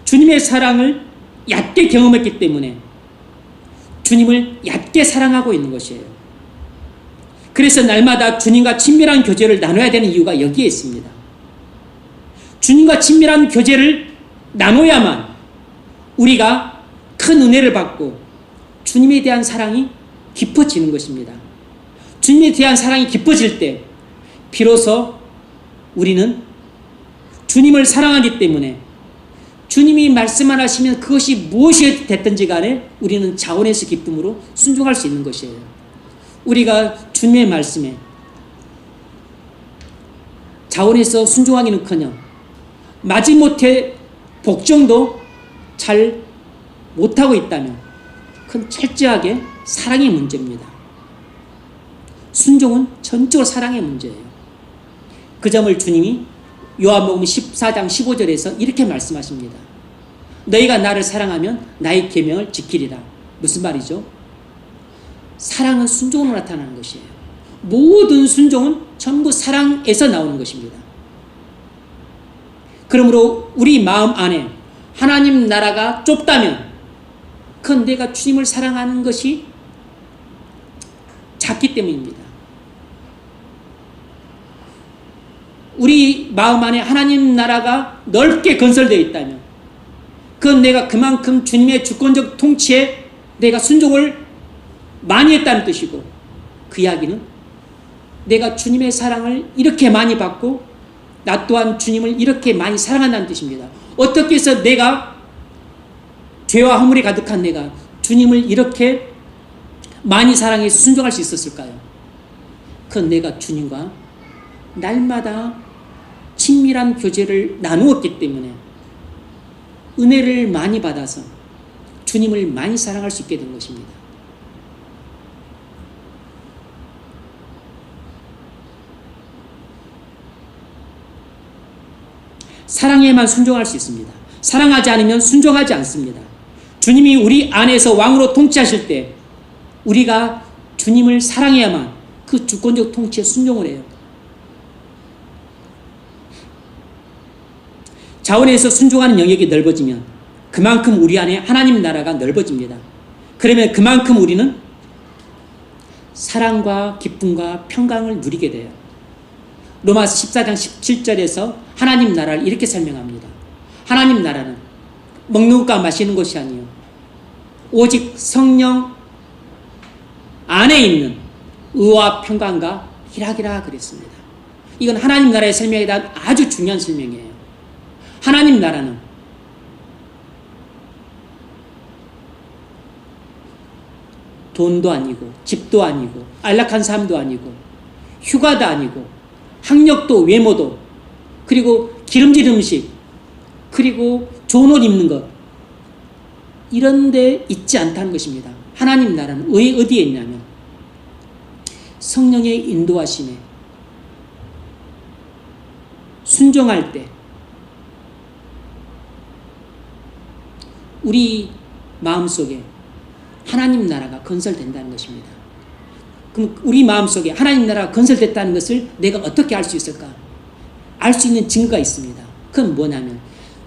주님의 사랑을 얕게 경험했기 때문에 주님을 얕게 사랑하고 있는 것이에요. 그래서 날마다 주님과 친밀한 교제를 나눠야 되는 이유가 여기에 있습니다. 주님과 친밀한 교제를 나눠야만 우리가 큰 은혜를 받고 주님에 대한 사랑이 깊어지는 것입니다. 주님에 대한 사랑이 깊어질 때 비로소 우리는 주님을 사랑하기 때문에 주님이 말씀만 하시면 그것이 무엇이 됐든지 간에 우리는 자원해서 기쁨으로 순종할 수 있는 것이에요. 우리가 주님의 말씀에 자원해서 순종하기는커녕 마지못해 복종도 잘 못하고 있다면 그건 철저하게 사랑의 문제입니다. 순종은 전적으로 사랑의 문제예요. 그 점을 주님이 요한복음 14장 15절에서 이렇게 말씀하십니다. 너희가 나를 사랑하면 나의 계명을 지키리라. 무슨 말이죠? 사랑은 순종으로 나타나는 것이에요. 모든 순종은 전부 사랑에서 나오는 것입니다. 그러므로 우리 마음 안에 하나님 나라가 좁다면 그건 내가 주님을 사랑하는 것이 작기 때문입니다. 우리 마음 안에 하나님 나라가 넓게 건설되어 있다면 그건 내가 그만큼 주님의 주권적 통치에 내가 순종을 많이 했다는 뜻이고 그 이야기는 내가 주님의 사랑을 이렇게 많이 받고 나 또한 주님을 이렇게 많이 사랑한다는 뜻입니다. 어떻게 해서 내가 죄와 허물이 가득한 내가 주님을 이렇게 많이 사랑해서 순종할 수 있었을까요? 그건 내가 주님과 날마다 친밀한 교제를 나누었기 때문에 은혜를 많이 받아서 주님을 많이 사랑할 수 있게 된 것입니다. 사랑에만 순종할 수 있습니다. 사랑하지 않으면 순종하지 않습니다. 주님이 우리 안에서 왕으로 통치하실 때 우리가 주님을 사랑해야만 그 주권적 통치에 순종을 해요. 자원에서 순종하는 영역이 넓어지면 그만큼 우리 안에 하나님 나라가 넓어집니다. 그러면 그만큼 우리는 사랑과 기쁨과 평강을 누리게 돼요. 로마서 14장 17절에서 하나님 나라를 이렇게 설명합니다. 하나님 나라는 먹는 것과 마시는 것이 아니요 오직 성령 안에 있는 의와 평강과 희락이라 그랬습니다. 이건 하나님 나라의 설명에 대한 아주 중요한 설명이에요. 하나님 나라는 돈도 아니고 집도 아니고 안락한 삶도 아니고 휴가도 아니고 학력도 외모도 그리고 기름진 음식 그리고 좋은 옷 입는 것 이런 데 있지 않다는 것입니다. 하나님 나라는 왜 어디에 있냐면 성령의 인도하심에 순종할 때 우리 마음속에 하나님 나라가 건설된다는 것입니다. 그럼 우리 마음속에 하나님 나라가 건설됐다는 것을 내가 어떻게 알 수 있을까? 알 수 있는 증거가 있습니다. 그건 뭐냐면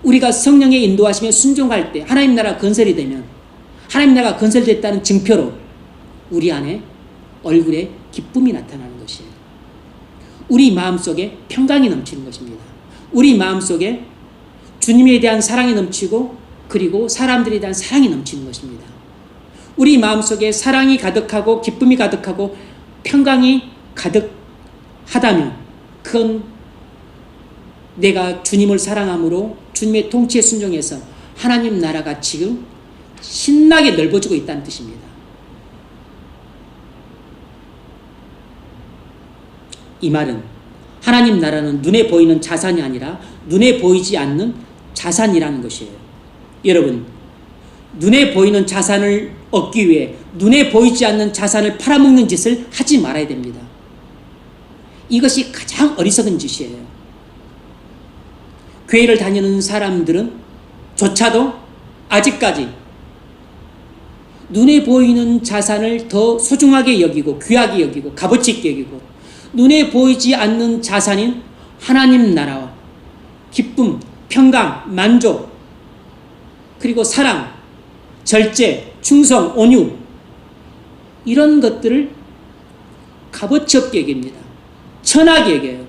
우리가 성령의 인도하심에 순종할 때 하나님 나라가 건설이 되면 하나님 나라가 건설됐다는 증표로 우리 안에 얼굴에 기쁨이 나타나는 것이에요. 우리 마음속에 평강이 넘치는 것입니다. 우리 마음속에 주님에 대한 사랑이 넘치고 그리고 사람들에 대한 사랑이 넘치는 것입니다. 우리 마음속에 사랑이 가득하고 기쁨이 가득하고 평강이 가득하다면 그건 내가 주님을 사랑함으로 주님의 통치에 순종해서 하나님 나라가 지금 신나게 넓어지고 있다는 뜻입니다. 이 말은 하나님 나라는 눈에 보이는 자산이 아니라 눈에 보이지 않는 자산이라는 것이에요. 여러분, 눈에 보이는 자산을 얻기 위해 눈에 보이지 않는 자산을 팔아먹는 짓을 하지 말아야 됩니다. 이것이 가장 어리석은 짓이에요. 교회를 다니는 사람들은 조차도 아직까지 눈에 보이는 자산을 더 소중하게 여기고 귀하게 여기고 값어치 있게 여기고 눈에 보이지 않는 자산인 하나님 나라와 기쁨, 평강, 만족 그리고 사랑, 절제, 충성, 온유 이런 것들을 값어치 없게 여깁니다. 천하게 여겨요.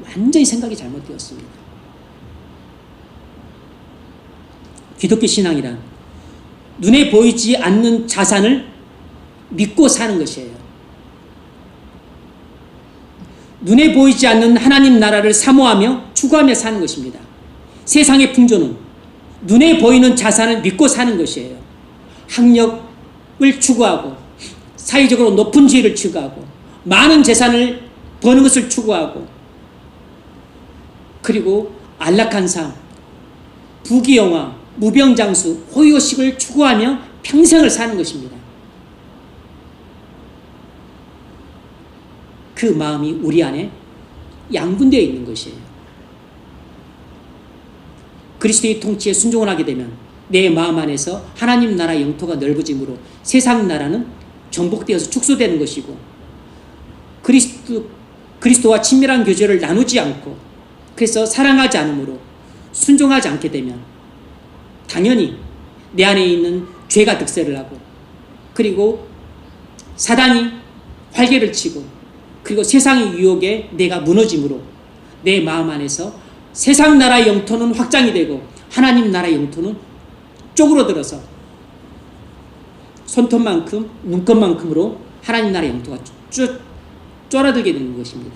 완전히 생각이 잘못되었습니다. 기독교 신앙이란 눈에 보이지 않는 자산을 믿고 사는 것이에요. 눈에 보이지 않는 하나님 나라를 사모하며 추구하며 사는 것입니다. 세상의 풍조는 눈에 보이는 자산을 믿고 사는 것이에요. 학력을 추구하고 사회적으로 높은 지위를 추구하고 많은 재산을 버는 것을 추구하고 그리고 안락한 삶, 부귀영화, 무병장수, 호의호식을 추구하며 평생을 사는 것입니다. 그 마음이 우리 안에 양분되어 있는 것이에요. 그리스도의 통치에 순종을 하게 되면 내 마음 안에서 하나님 나라 영토가 넓어짐으로 세상 나라는 정복되어서 축소되는 것이고 그리스도와 친밀한 교제를 나누지 않고 그래서 사랑하지 않으므로 순종하지 않게 되면 당연히 내 안에 있는 죄가 득세를 하고 그리고 사단이 활개를 치고 그리고 세상의 유혹에 내가 무너짐으로 내 마음 안에서 세상 나라의 영토는 확장이 되고 하나님 나라의 영토는 쪼그러들어서 손톱만큼 눈곱만큼으로 하나님 나라의 영토가 쭉 쫄아들게 되는 것입니다.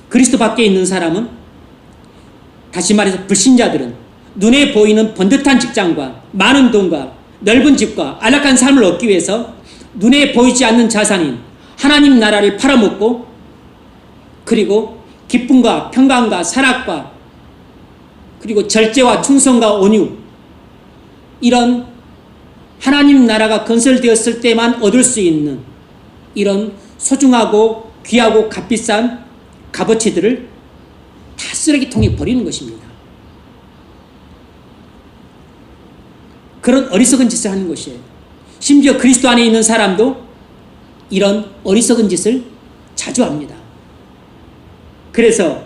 그리스도 밖에 있는 사람은 다시 말해서 불신자들은 눈에 보이는 번듯한 직장과 많은 돈과 넓은 집과 안락한 삶을 얻기 위해서 눈에 보이지 않는 자산인 하나님 나라를 팔아먹고 그리고 기쁨과 평강과 사랑과 그리고 절제와 충성과 온유 이런 하나님 나라가 건설되었을 때만 얻을 수 있는 이런 소중하고 귀하고 값비싼 값어치들을 다 쓰레기통에 버리는 것입니다. 그런 어리석은 짓을 하는 것이에요. 심지어 그리스도 안에 있는 사람도 이런 어리석은 짓을 자주 합니다. 그래서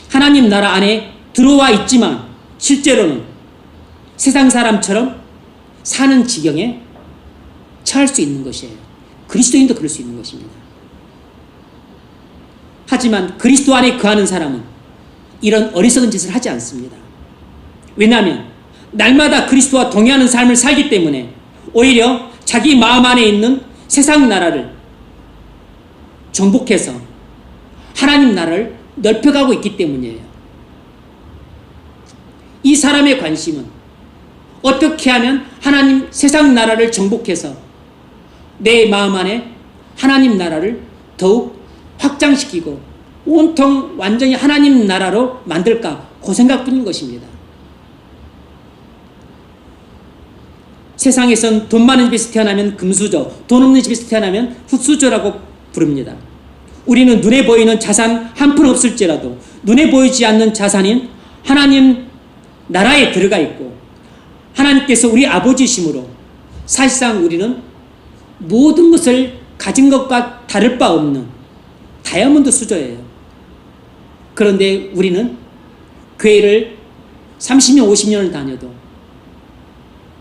하나님 나라 안에 들어와 있지만 실제로는 세상 사람처럼 사는 지경에 처할 수 있는 것이에요. 그리스도인도 그럴 수 있는 것입니다. 하지만 그리스도 안에 거하는 사람은 이런 어리석은 짓을 하지 않습니다. 왜냐하면 날마다 그리스도와 동행하는 삶을 살기 때문에 오히려 자기 마음 안에 있는 세상 나라를 정복해서 하나님 나라를 넓혀가고 있기 때문이에요. 이 사람의 관심은 어떻게 하면 하나님 세상 나라를 정복해서 내 마음 안에 하나님 나라를 더욱 확장시키고 온통 완전히 하나님 나라로 만들까, 그 생각뿐인 것입니다. 세상에선 돈 많은 집에서 태어나면 금수저, 돈 없는 집에서 태어나면 흙수저라고 부릅니다. 우리는 눈에 보이는 자산 한 푼 없을지라도 눈에 보이지 않는 자산인 하나님 나라에 들어가 있고 하나님께서 우리 아버지심으로 사실상 우리는 모든 것을 가진 것과 다를 바 없는 다이아몬드 수저예요. 그런데 우리는 교회를 30년, 50년을 다녀도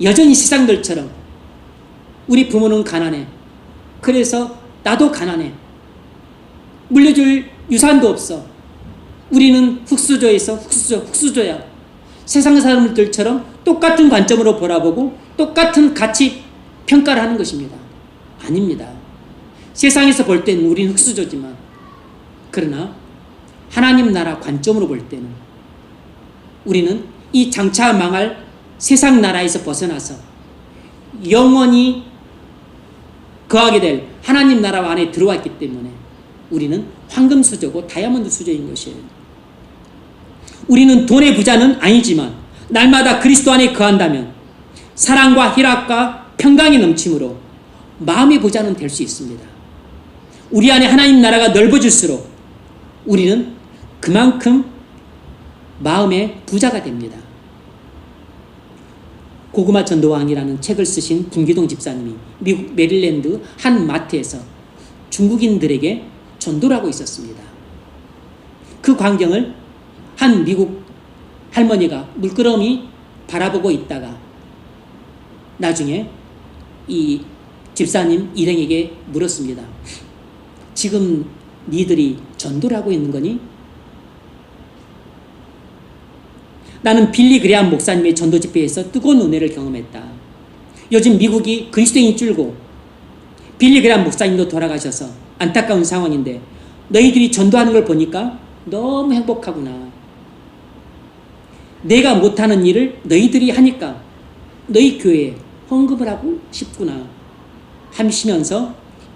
여전히 세상들처럼 우리 부모는 가난해. 그래서 나도 가난해. 물려줄 유산도 없어. 우리는 흙수저에서 흙수저야. 세상 사람들처럼 똑같은 관점으로 바라보고 똑같은 가치 평가를 하는 것입니다. 아닙니다. 세상에서 볼 때는 우리는 흙수저지만 그러나 하나님 나라 관점으로 볼 때는 우리는 이 장차 망할 세상 나라에서 벗어나서 영원히 거하게 될 하나님 나라 안에 들어왔기 때문에 우리는 황금 수저고 다이아몬드 수저인 것이에요. 우리는 돈의 부자는 아니지만 날마다 그리스도 안에 거한다면 사랑과 희락과 평강이 넘침으로 마음의 부자는 될 수 있습니다. 우리 안에 하나님 나라가 넓어질수록 우리는 그만큼 마음의 부자가 됩니다. 고구마 전도왕이라는 책을 쓰신 김기동 집사님이 미국 메릴랜드 한 마트에서 중국인들에게 전도를 하고 있었습니다. 그 광경을 한 미국 할머니가 물끄러미 바라보고 있다가 나중에 이 집사님 일행에게 물었습니다. 지금 니들이 전도를 하고 있는 거니? 나는 빌리 그레함 목사님의 전도 집회에서 뜨거운 은혜를 경험했다. 요즘 미국이 그리스도인이 줄고 빌리 그레함 목사님도 돌아가셔서 안타까운 상황인데 너희들이 전도하는 걸 보니까 너무 행복하구나. 내가 못하는 일을 너희들이 하니까 너희 교회에 헌금을 하고 싶구나 하시면서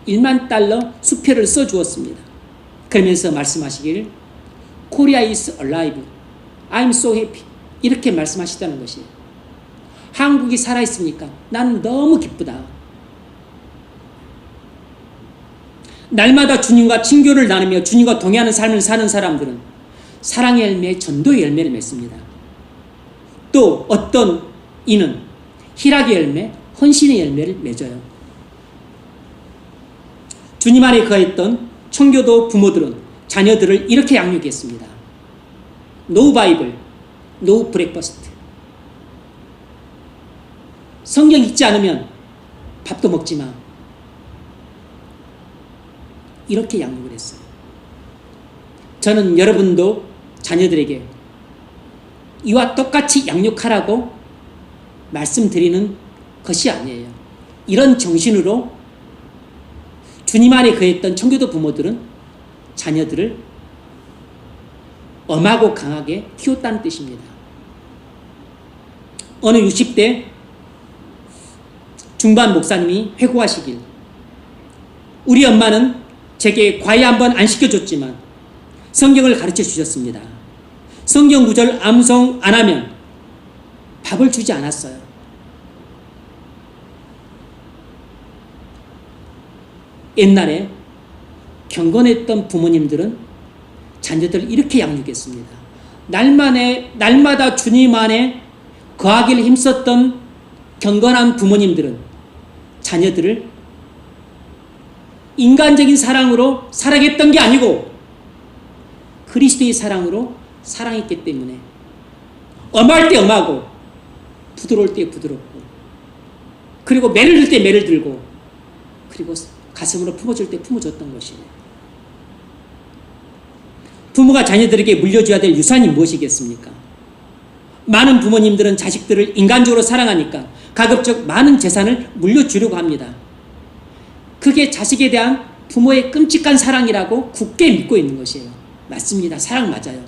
$10,000 수표를 써주었습니다. 그러면서 말씀하시길 Korea is alive. I'm so happy. 이렇게 말씀하시다는 것이에요. 한국이 살아있으니까 나는 너무 기쁘다. 날마다 주님과 친교를 나누며 주님과 동행하는 삶을 사는 사람들은 사랑의 열매, 전도의 열매를 맺습니다. 또 어떤 이는 희락의 열매, 헌신의 열매를 맺어요. 주님 안에 거했던 청교도 부모들은 자녀들을 이렇게 양육했습니다. No Bible, no breakfast. 성경 읽지 않으면 밥도 먹지 마. 이렇게 양육을 했어요. 저는 여러분도 자녀들에게 이와 똑같이 양육하라고 말씀드리는 것이 아니에요. 이런 정신으로 주님 안에 거했던 청교도 부모들은 자녀들을 엄하고 강하게 키웠다는 뜻입니다. 어느 60대 중반 목사님이 회고하시길 우리 엄마는 제게 과외 한번 안 시켜줬지만 성경을 가르쳐 주셨습니다. 성경 구절 암송 안 하면 밥을 주지 않았어요. 옛날에 경건했던 부모님들은 자녀들을 이렇게 양육했습니다. 날마다 주님 안에 거하기를 힘썼던 경건한 부모님들은 자녀들을 인간적인 사랑으로 사랑했던 게 아니고 그리스도의 사랑으로 사랑했기 때문에 엄할 때 엄하고 부드러울 때 부드럽고 그리고 매를 들 때 매를 들고 그리고 가슴으로 품어줄 때 품어줬던 것이에요. 부모가 자녀들에게 물려줘야 될 유산이 무엇이겠습니까? 많은 부모님들은 자식들을 인간적으로 사랑하니까 가급적 많은 재산을 물려주려고 합니다. 그게 자식에 대한 부모의 끔찍한 사랑이라고 굳게 믿고 있는 것이에요. 맞습니다. 사랑 맞아요.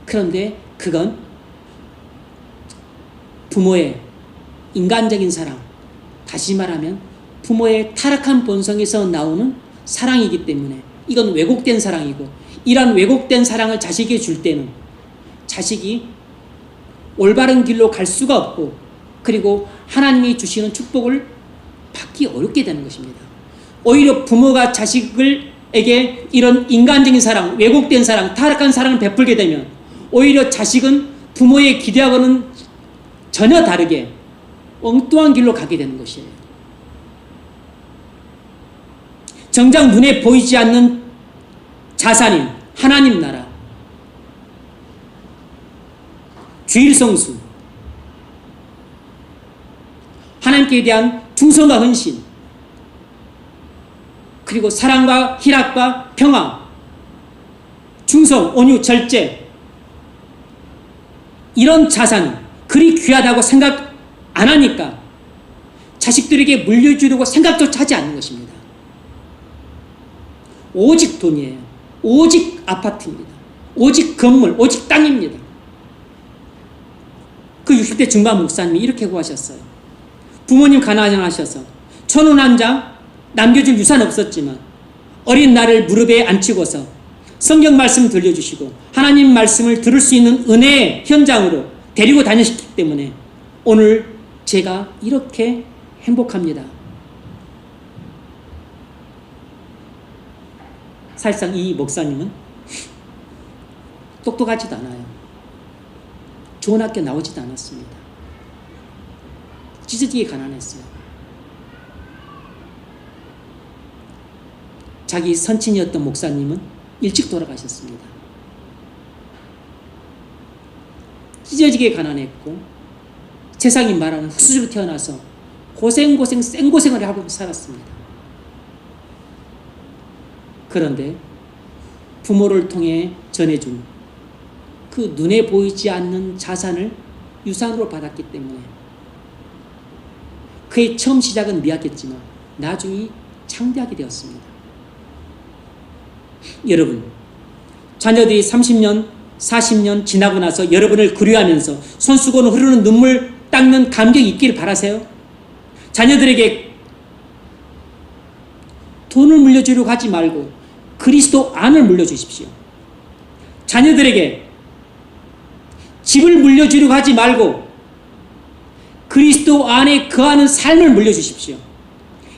그런데 그건 부모의 인간적인 사랑, 다시 말하면 부모의 타락한 본성에서 나오는 사랑이기 때문에 이건 왜곡된 사랑이고, 이러한 왜곡된 사랑을 자식에게 줄 때는 자식이 올바른 길로 갈 수가 없고, 그리고 하나님이 주시는 축복을 받기 어렵게 되는 것입니다. 오히려 부모가 자식에게 이런 인간적인 사랑, 왜곡된 사랑, 타락한 사랑을 베풀게 되면 오히려 자식은 부모의 기대하고는 전혀 다르게 엉뚱한 길로 가게 되는 것이에요. 정작 눈에 보이지 않는 자산인 하나님 나라, 주일성수, 하나님께 대한 충성과 헌신, 그리고 사랑과 희락과 평화, 충성, 온유, 절제, 이런 자산이 그리 귀하다고 생각 안 하니까 자식들에게 물려주려고 생각조차 하지 않는 것입니다. 오직 돈이에요. 오직 아파트입니다. 오직 건물, 오직 땅입니다. 그 60대 중반 목사님이 이렇게 구하셨어요. 부모님 가난하셔서 천원 한 장 남겨줄 유산 없었지만 어린 나를 무릎에 앉히고서 성경 말씀 들려주시고 하나님 말씀을 들을 수 있는 은혜의 현장으로 데리고 다니셨기 때문에 오늘 제가 이렇게 행복합니다. 사실상 이 목사님은 똑똑하지도 않아요. 좋은 학교 나오지도 않았습니다. 찢어지게 가난했어요. 자기 선친이었던 목사님은 일찍 돌아가셨습니다. 찢어지게 가난했고 세상이 말하는 흙수저로 태어나서 고생고생 생고생을 하고 살았습니다. 그런데 부모를 통해 전해준 그 눈에 보이지 않는 자산을 유산으로 받았기 때문에 그의 처음 시작은 미약했지만 나중에 창대하게 되었습니다. 여러분, 자녀들이 30년, 40년 지나고 나서 여러분을 그리워하면서 손수건으로 흐르는 눈물 닦는 감격이 있기를 바라세요? 자녀들에게 돈을 물려주려고 하지 말고 그리스도 안을 물려주십시오. 자녀들에게 집을 물려주려고 하지 말고 그리스도 안에 거하는 삶을 물려주십시오.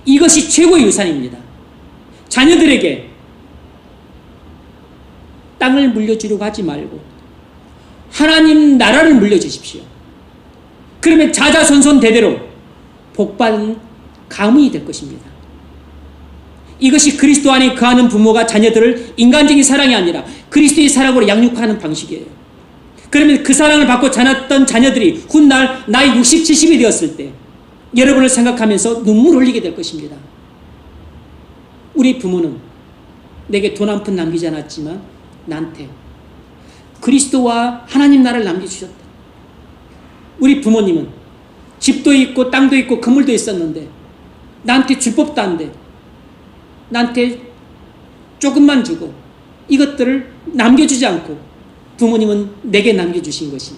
이것이 최고의 유산입니다. 자녀들에게 땅을 물려주려고 하지 말고 하나님 나라를 물려주십시오. 그러면 자자손손 대대로 복받은 가문이 될 것입니다. 이것이 그리스도 안에 거하는 부모가 자녀들을 인간적인 사랑이 아니라 그리스도의 사랑으로 양육하는 방식이에요. 그러면 그 사랑을 받고 자랐던 자녀들이 훗날 나이 60, 70이 되었을 때 여러분을 생각하면서 눈물 흘리게 될 것입니다. 우리 부모는 내게 돈 한 푼 남기지 않았지만 나한테 그리스도와 하나님 나라를 남겨주셨다. 우리 부모님은 집도 있고 땅도 있고 건물도 있었는데 나한테 줄 법도 한데 나한테 조금만 주고 이것들을 남겨주지 않고 부모님은 내게 남겨주신 것이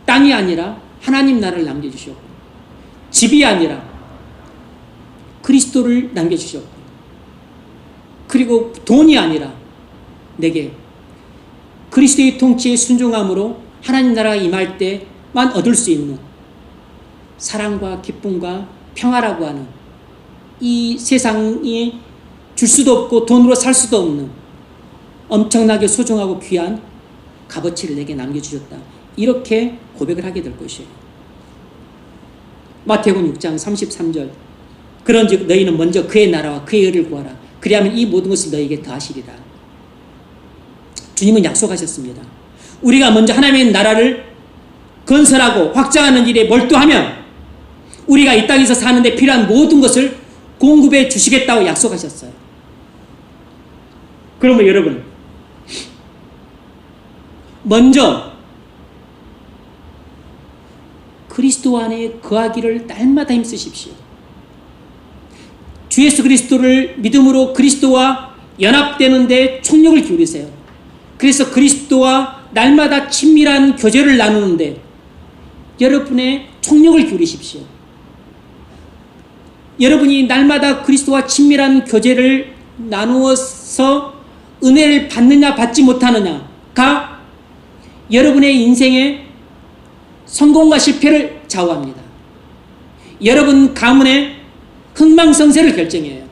땅이 아니라 하나님 나라를 남겨주셨고 집이 아니라 그리스도를 남겨주셨고 그리고 돈이 아니라 내게 그리스도의 통치에 순종함으로 하나님 나라가 임할 때만 얻을 수 있는 사랑과 기쁨과 평화라고 하는 이 세상이 줄 수도 없고 돈으로 살 수도 없는 엄청나게 소중하고 귀한 값어치를 내게 남겨주셨다. 이렇게 고백을 하게 될 것이에요. 마태복음 6장 33절 그런즉 너희는 먼저 그의 나라와 그의 의를 구하라. 그리하면 이 모든 것을 너에게 더하시리라. 주님은 약속하셨습니다. 우리가 먼저 하나님의 나라를 건설하고 확장하는 일에 몰두하면 우리가 이 땅에서 사는데 필요한 모든 것을 공급해 주시겠다고 약속하셨어요. 그러면 여러분, 먼저 그리스도 안에 거하기를 날마다 힘쓰십시오. 주 예수 그리스도를 믿음으로 그리스도와 연합되는데 총력을 기울이세요. 그래서 그리스도와 날마다 친밀한 교제를 나누는데 여러분의 총력을 기울이십시오. 여러분이 날마다 그리스도와 친밀한 교제를 나누어서 은혜를 받느냐 받지 못하느냐가 여러분의 인생의 성공과 실패를 좌우합니다. 여러분 가문의 흥망성쇠를 결정해요.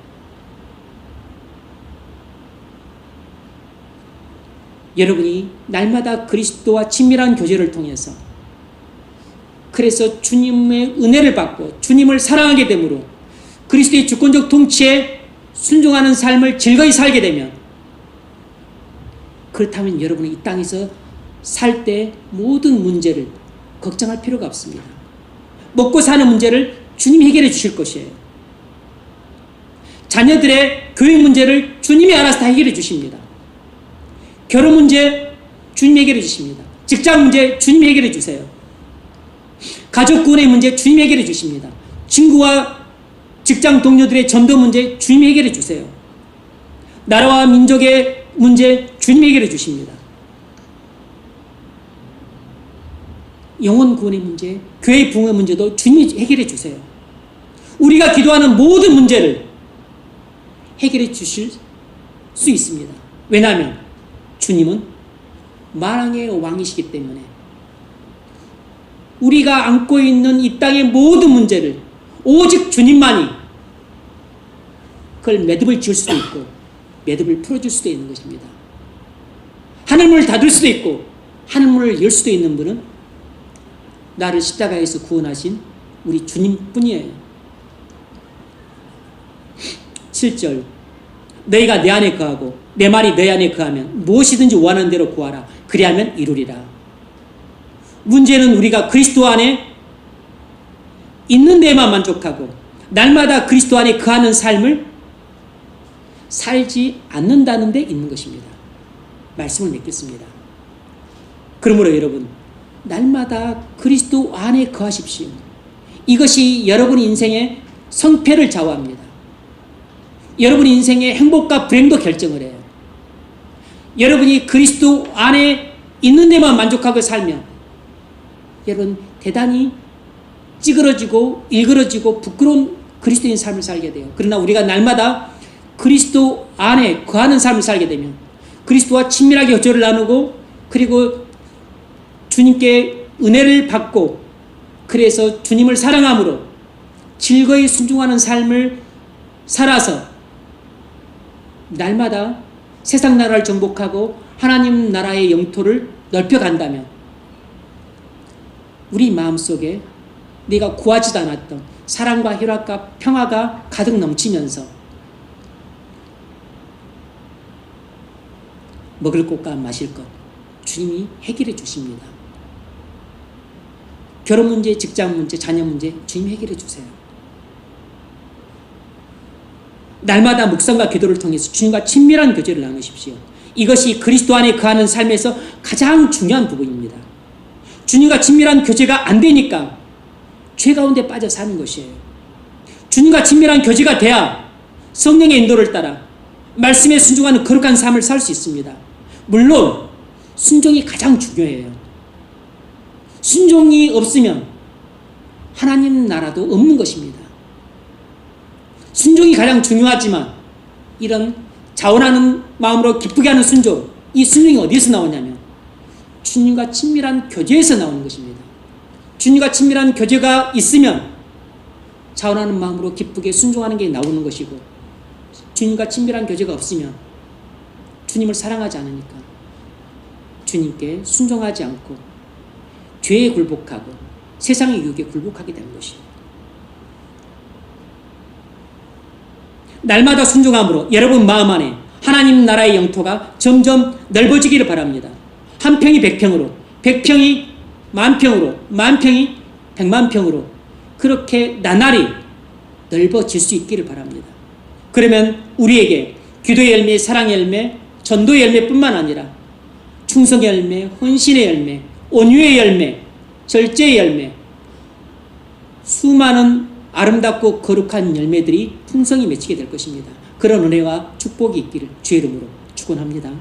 여러분이 날마다 그리스도와 친밀한 교제를 통해서 그래서 주님의 은혜를 받고 주님을 사랑하게 되므로 그리스도의 주권적 통치에 순종하는 삶을 즐거이 살게 되면 그렇다면 여러분은 이 땅에서 살 때 모든 문제를 걱정할 필요가 없습니다. 먹고 사는 문제를 주님이 해결해 주실 것이에요. 자녀들의 교육 문제를 주님이 알아서 다 해결해 주십니다. 결혼 문제 주님이 해결해 주십니다. 직장 문제 주님이 해결해 주세요. 가족 구원의 문제 주님이 해결해 주십니다. 친구와 직장 동료들의 전도 문제 주님이 해결해 주세요. 나라와 민족의 문제 주님이 해결해 주십니다. 영혼 구원의 문제, 교회 부흥의 문제도 주님이 해결해 주세요. 우리가 기도하는 모든 문제를 해결해 주실 수 있습니다. 왜냐하면 주님은 만왕의 왕이시기 때문에 우리가 안고 있는 이 땅의 모든 문제를 오직 주님만이 그걸 매듭을 지을 수도 있고 매듭을 풀어줄 수도 있는 것입니다. 하늘문을 닫을 수도 있고 하늘문을 열 수도 있는 분은 나를 십자가에서 구원하신 우리 주님뿐이에요. 7절 너희가 내 안에 거하고 내 말이 너희 안에 거하면 무엇이든지 원하는 대로 구하라. 그리하면 이루리라. 문제는 우리가 그리스도 안에 있는 데만 만족하고 날마다 그리스도 안에 거하는 삶을 살지 않는다는 데 있는 것입니다. 말씀을 맺겠습니다. 그러므로 여러분 날마다 그리스도 안에 거하십시오. 이것이 여러분 인생의 성패를 좌우합니다. 여러분 인생의 행복과 불행도 결정을 해요. 여러분이 그리스도 안에 있는 데만 만족하고 살면 여러분 대단히 찌그러지고 일그러지고 부끄러운 그리스도인 삶을 살게 돼요. 그러나 우리가 날마다 그리스도 안에 거하는 삶을 살게 되면 그리스도와 친밀하게 교제를 나누고 그리고 주님께 은혜를 받고 그래서 주님을 사랑함으로 즐거이 순종하는 삶을 살아서 날마다 세상 나라를 정복하고 하나님 나라의 영토를 넓혀간다면 우리 마음속에 내가 구하지도 않았던 사랑과 희락과 평화가 가득 넘치면서 먹을 것과 마실 것 주님이 해결해 주십니다. 결혼 문제, 직장 문제, 자녀 문제 주님이 해결해 주세요. 날마다 묵상과 기도를 통해서 주님과 친밀한 교제를 나누십시오. 이것이 그리스도 안에 거하는 삶에서 가장 중요한 부분입니다. 주님과 친밀한 교제가 안 되니까 죄 가운데 빠져 사는 것이에요. 주님과 친밀한 교제가 돼야 성령의 인도를 따라 말씀에 순종하는 거룩한 삶을 살 수 있습니다. 물론 순종이 가장 중요해요. 순종이 없으면 하나님 나라도 없는 것입니다. 순종이 가장 중요하지만 이런 자원하는 마음으로 기쁘게 하는 순종, 이 순종이 어디에서 나오냐면 주님과 친밀한 교제에서 나오는 것입니다. 주님과 친밀한 교제가 있으면 자원하는 마음으로 기쁘게 순종하는 게 나오는 것이고 주님과 친밀한 교제가 없으면 주님을 사랑하지 않으니까 주님께 순종하지 않고 죄에 굴복하고 세상의 유혹에 굴복하게 되는 것입니다. 날마다 순종함으로 여러분 마음 안에 하나님 나라의 영토가 점점 넓어지기를 바랍니다. 한 평이 100평으로, 100평이 만평으로, 만평이 100만평으로 그렇게 나날이 넓어질 수 있기를 바랍니다. 그러면 우리에게 기도의 열매, 사랑의 열매, 전도의 열매뿐만 아니라 충성의 열매, 헌신의 열매, 온유의 열매, 절제의 열매, 수많은 아름답고 거룩한 열매들이 풍성히 맺히게 될 것입니다. 그런 은혜와 축복이 있기를 주의 이름으로 축원합니다.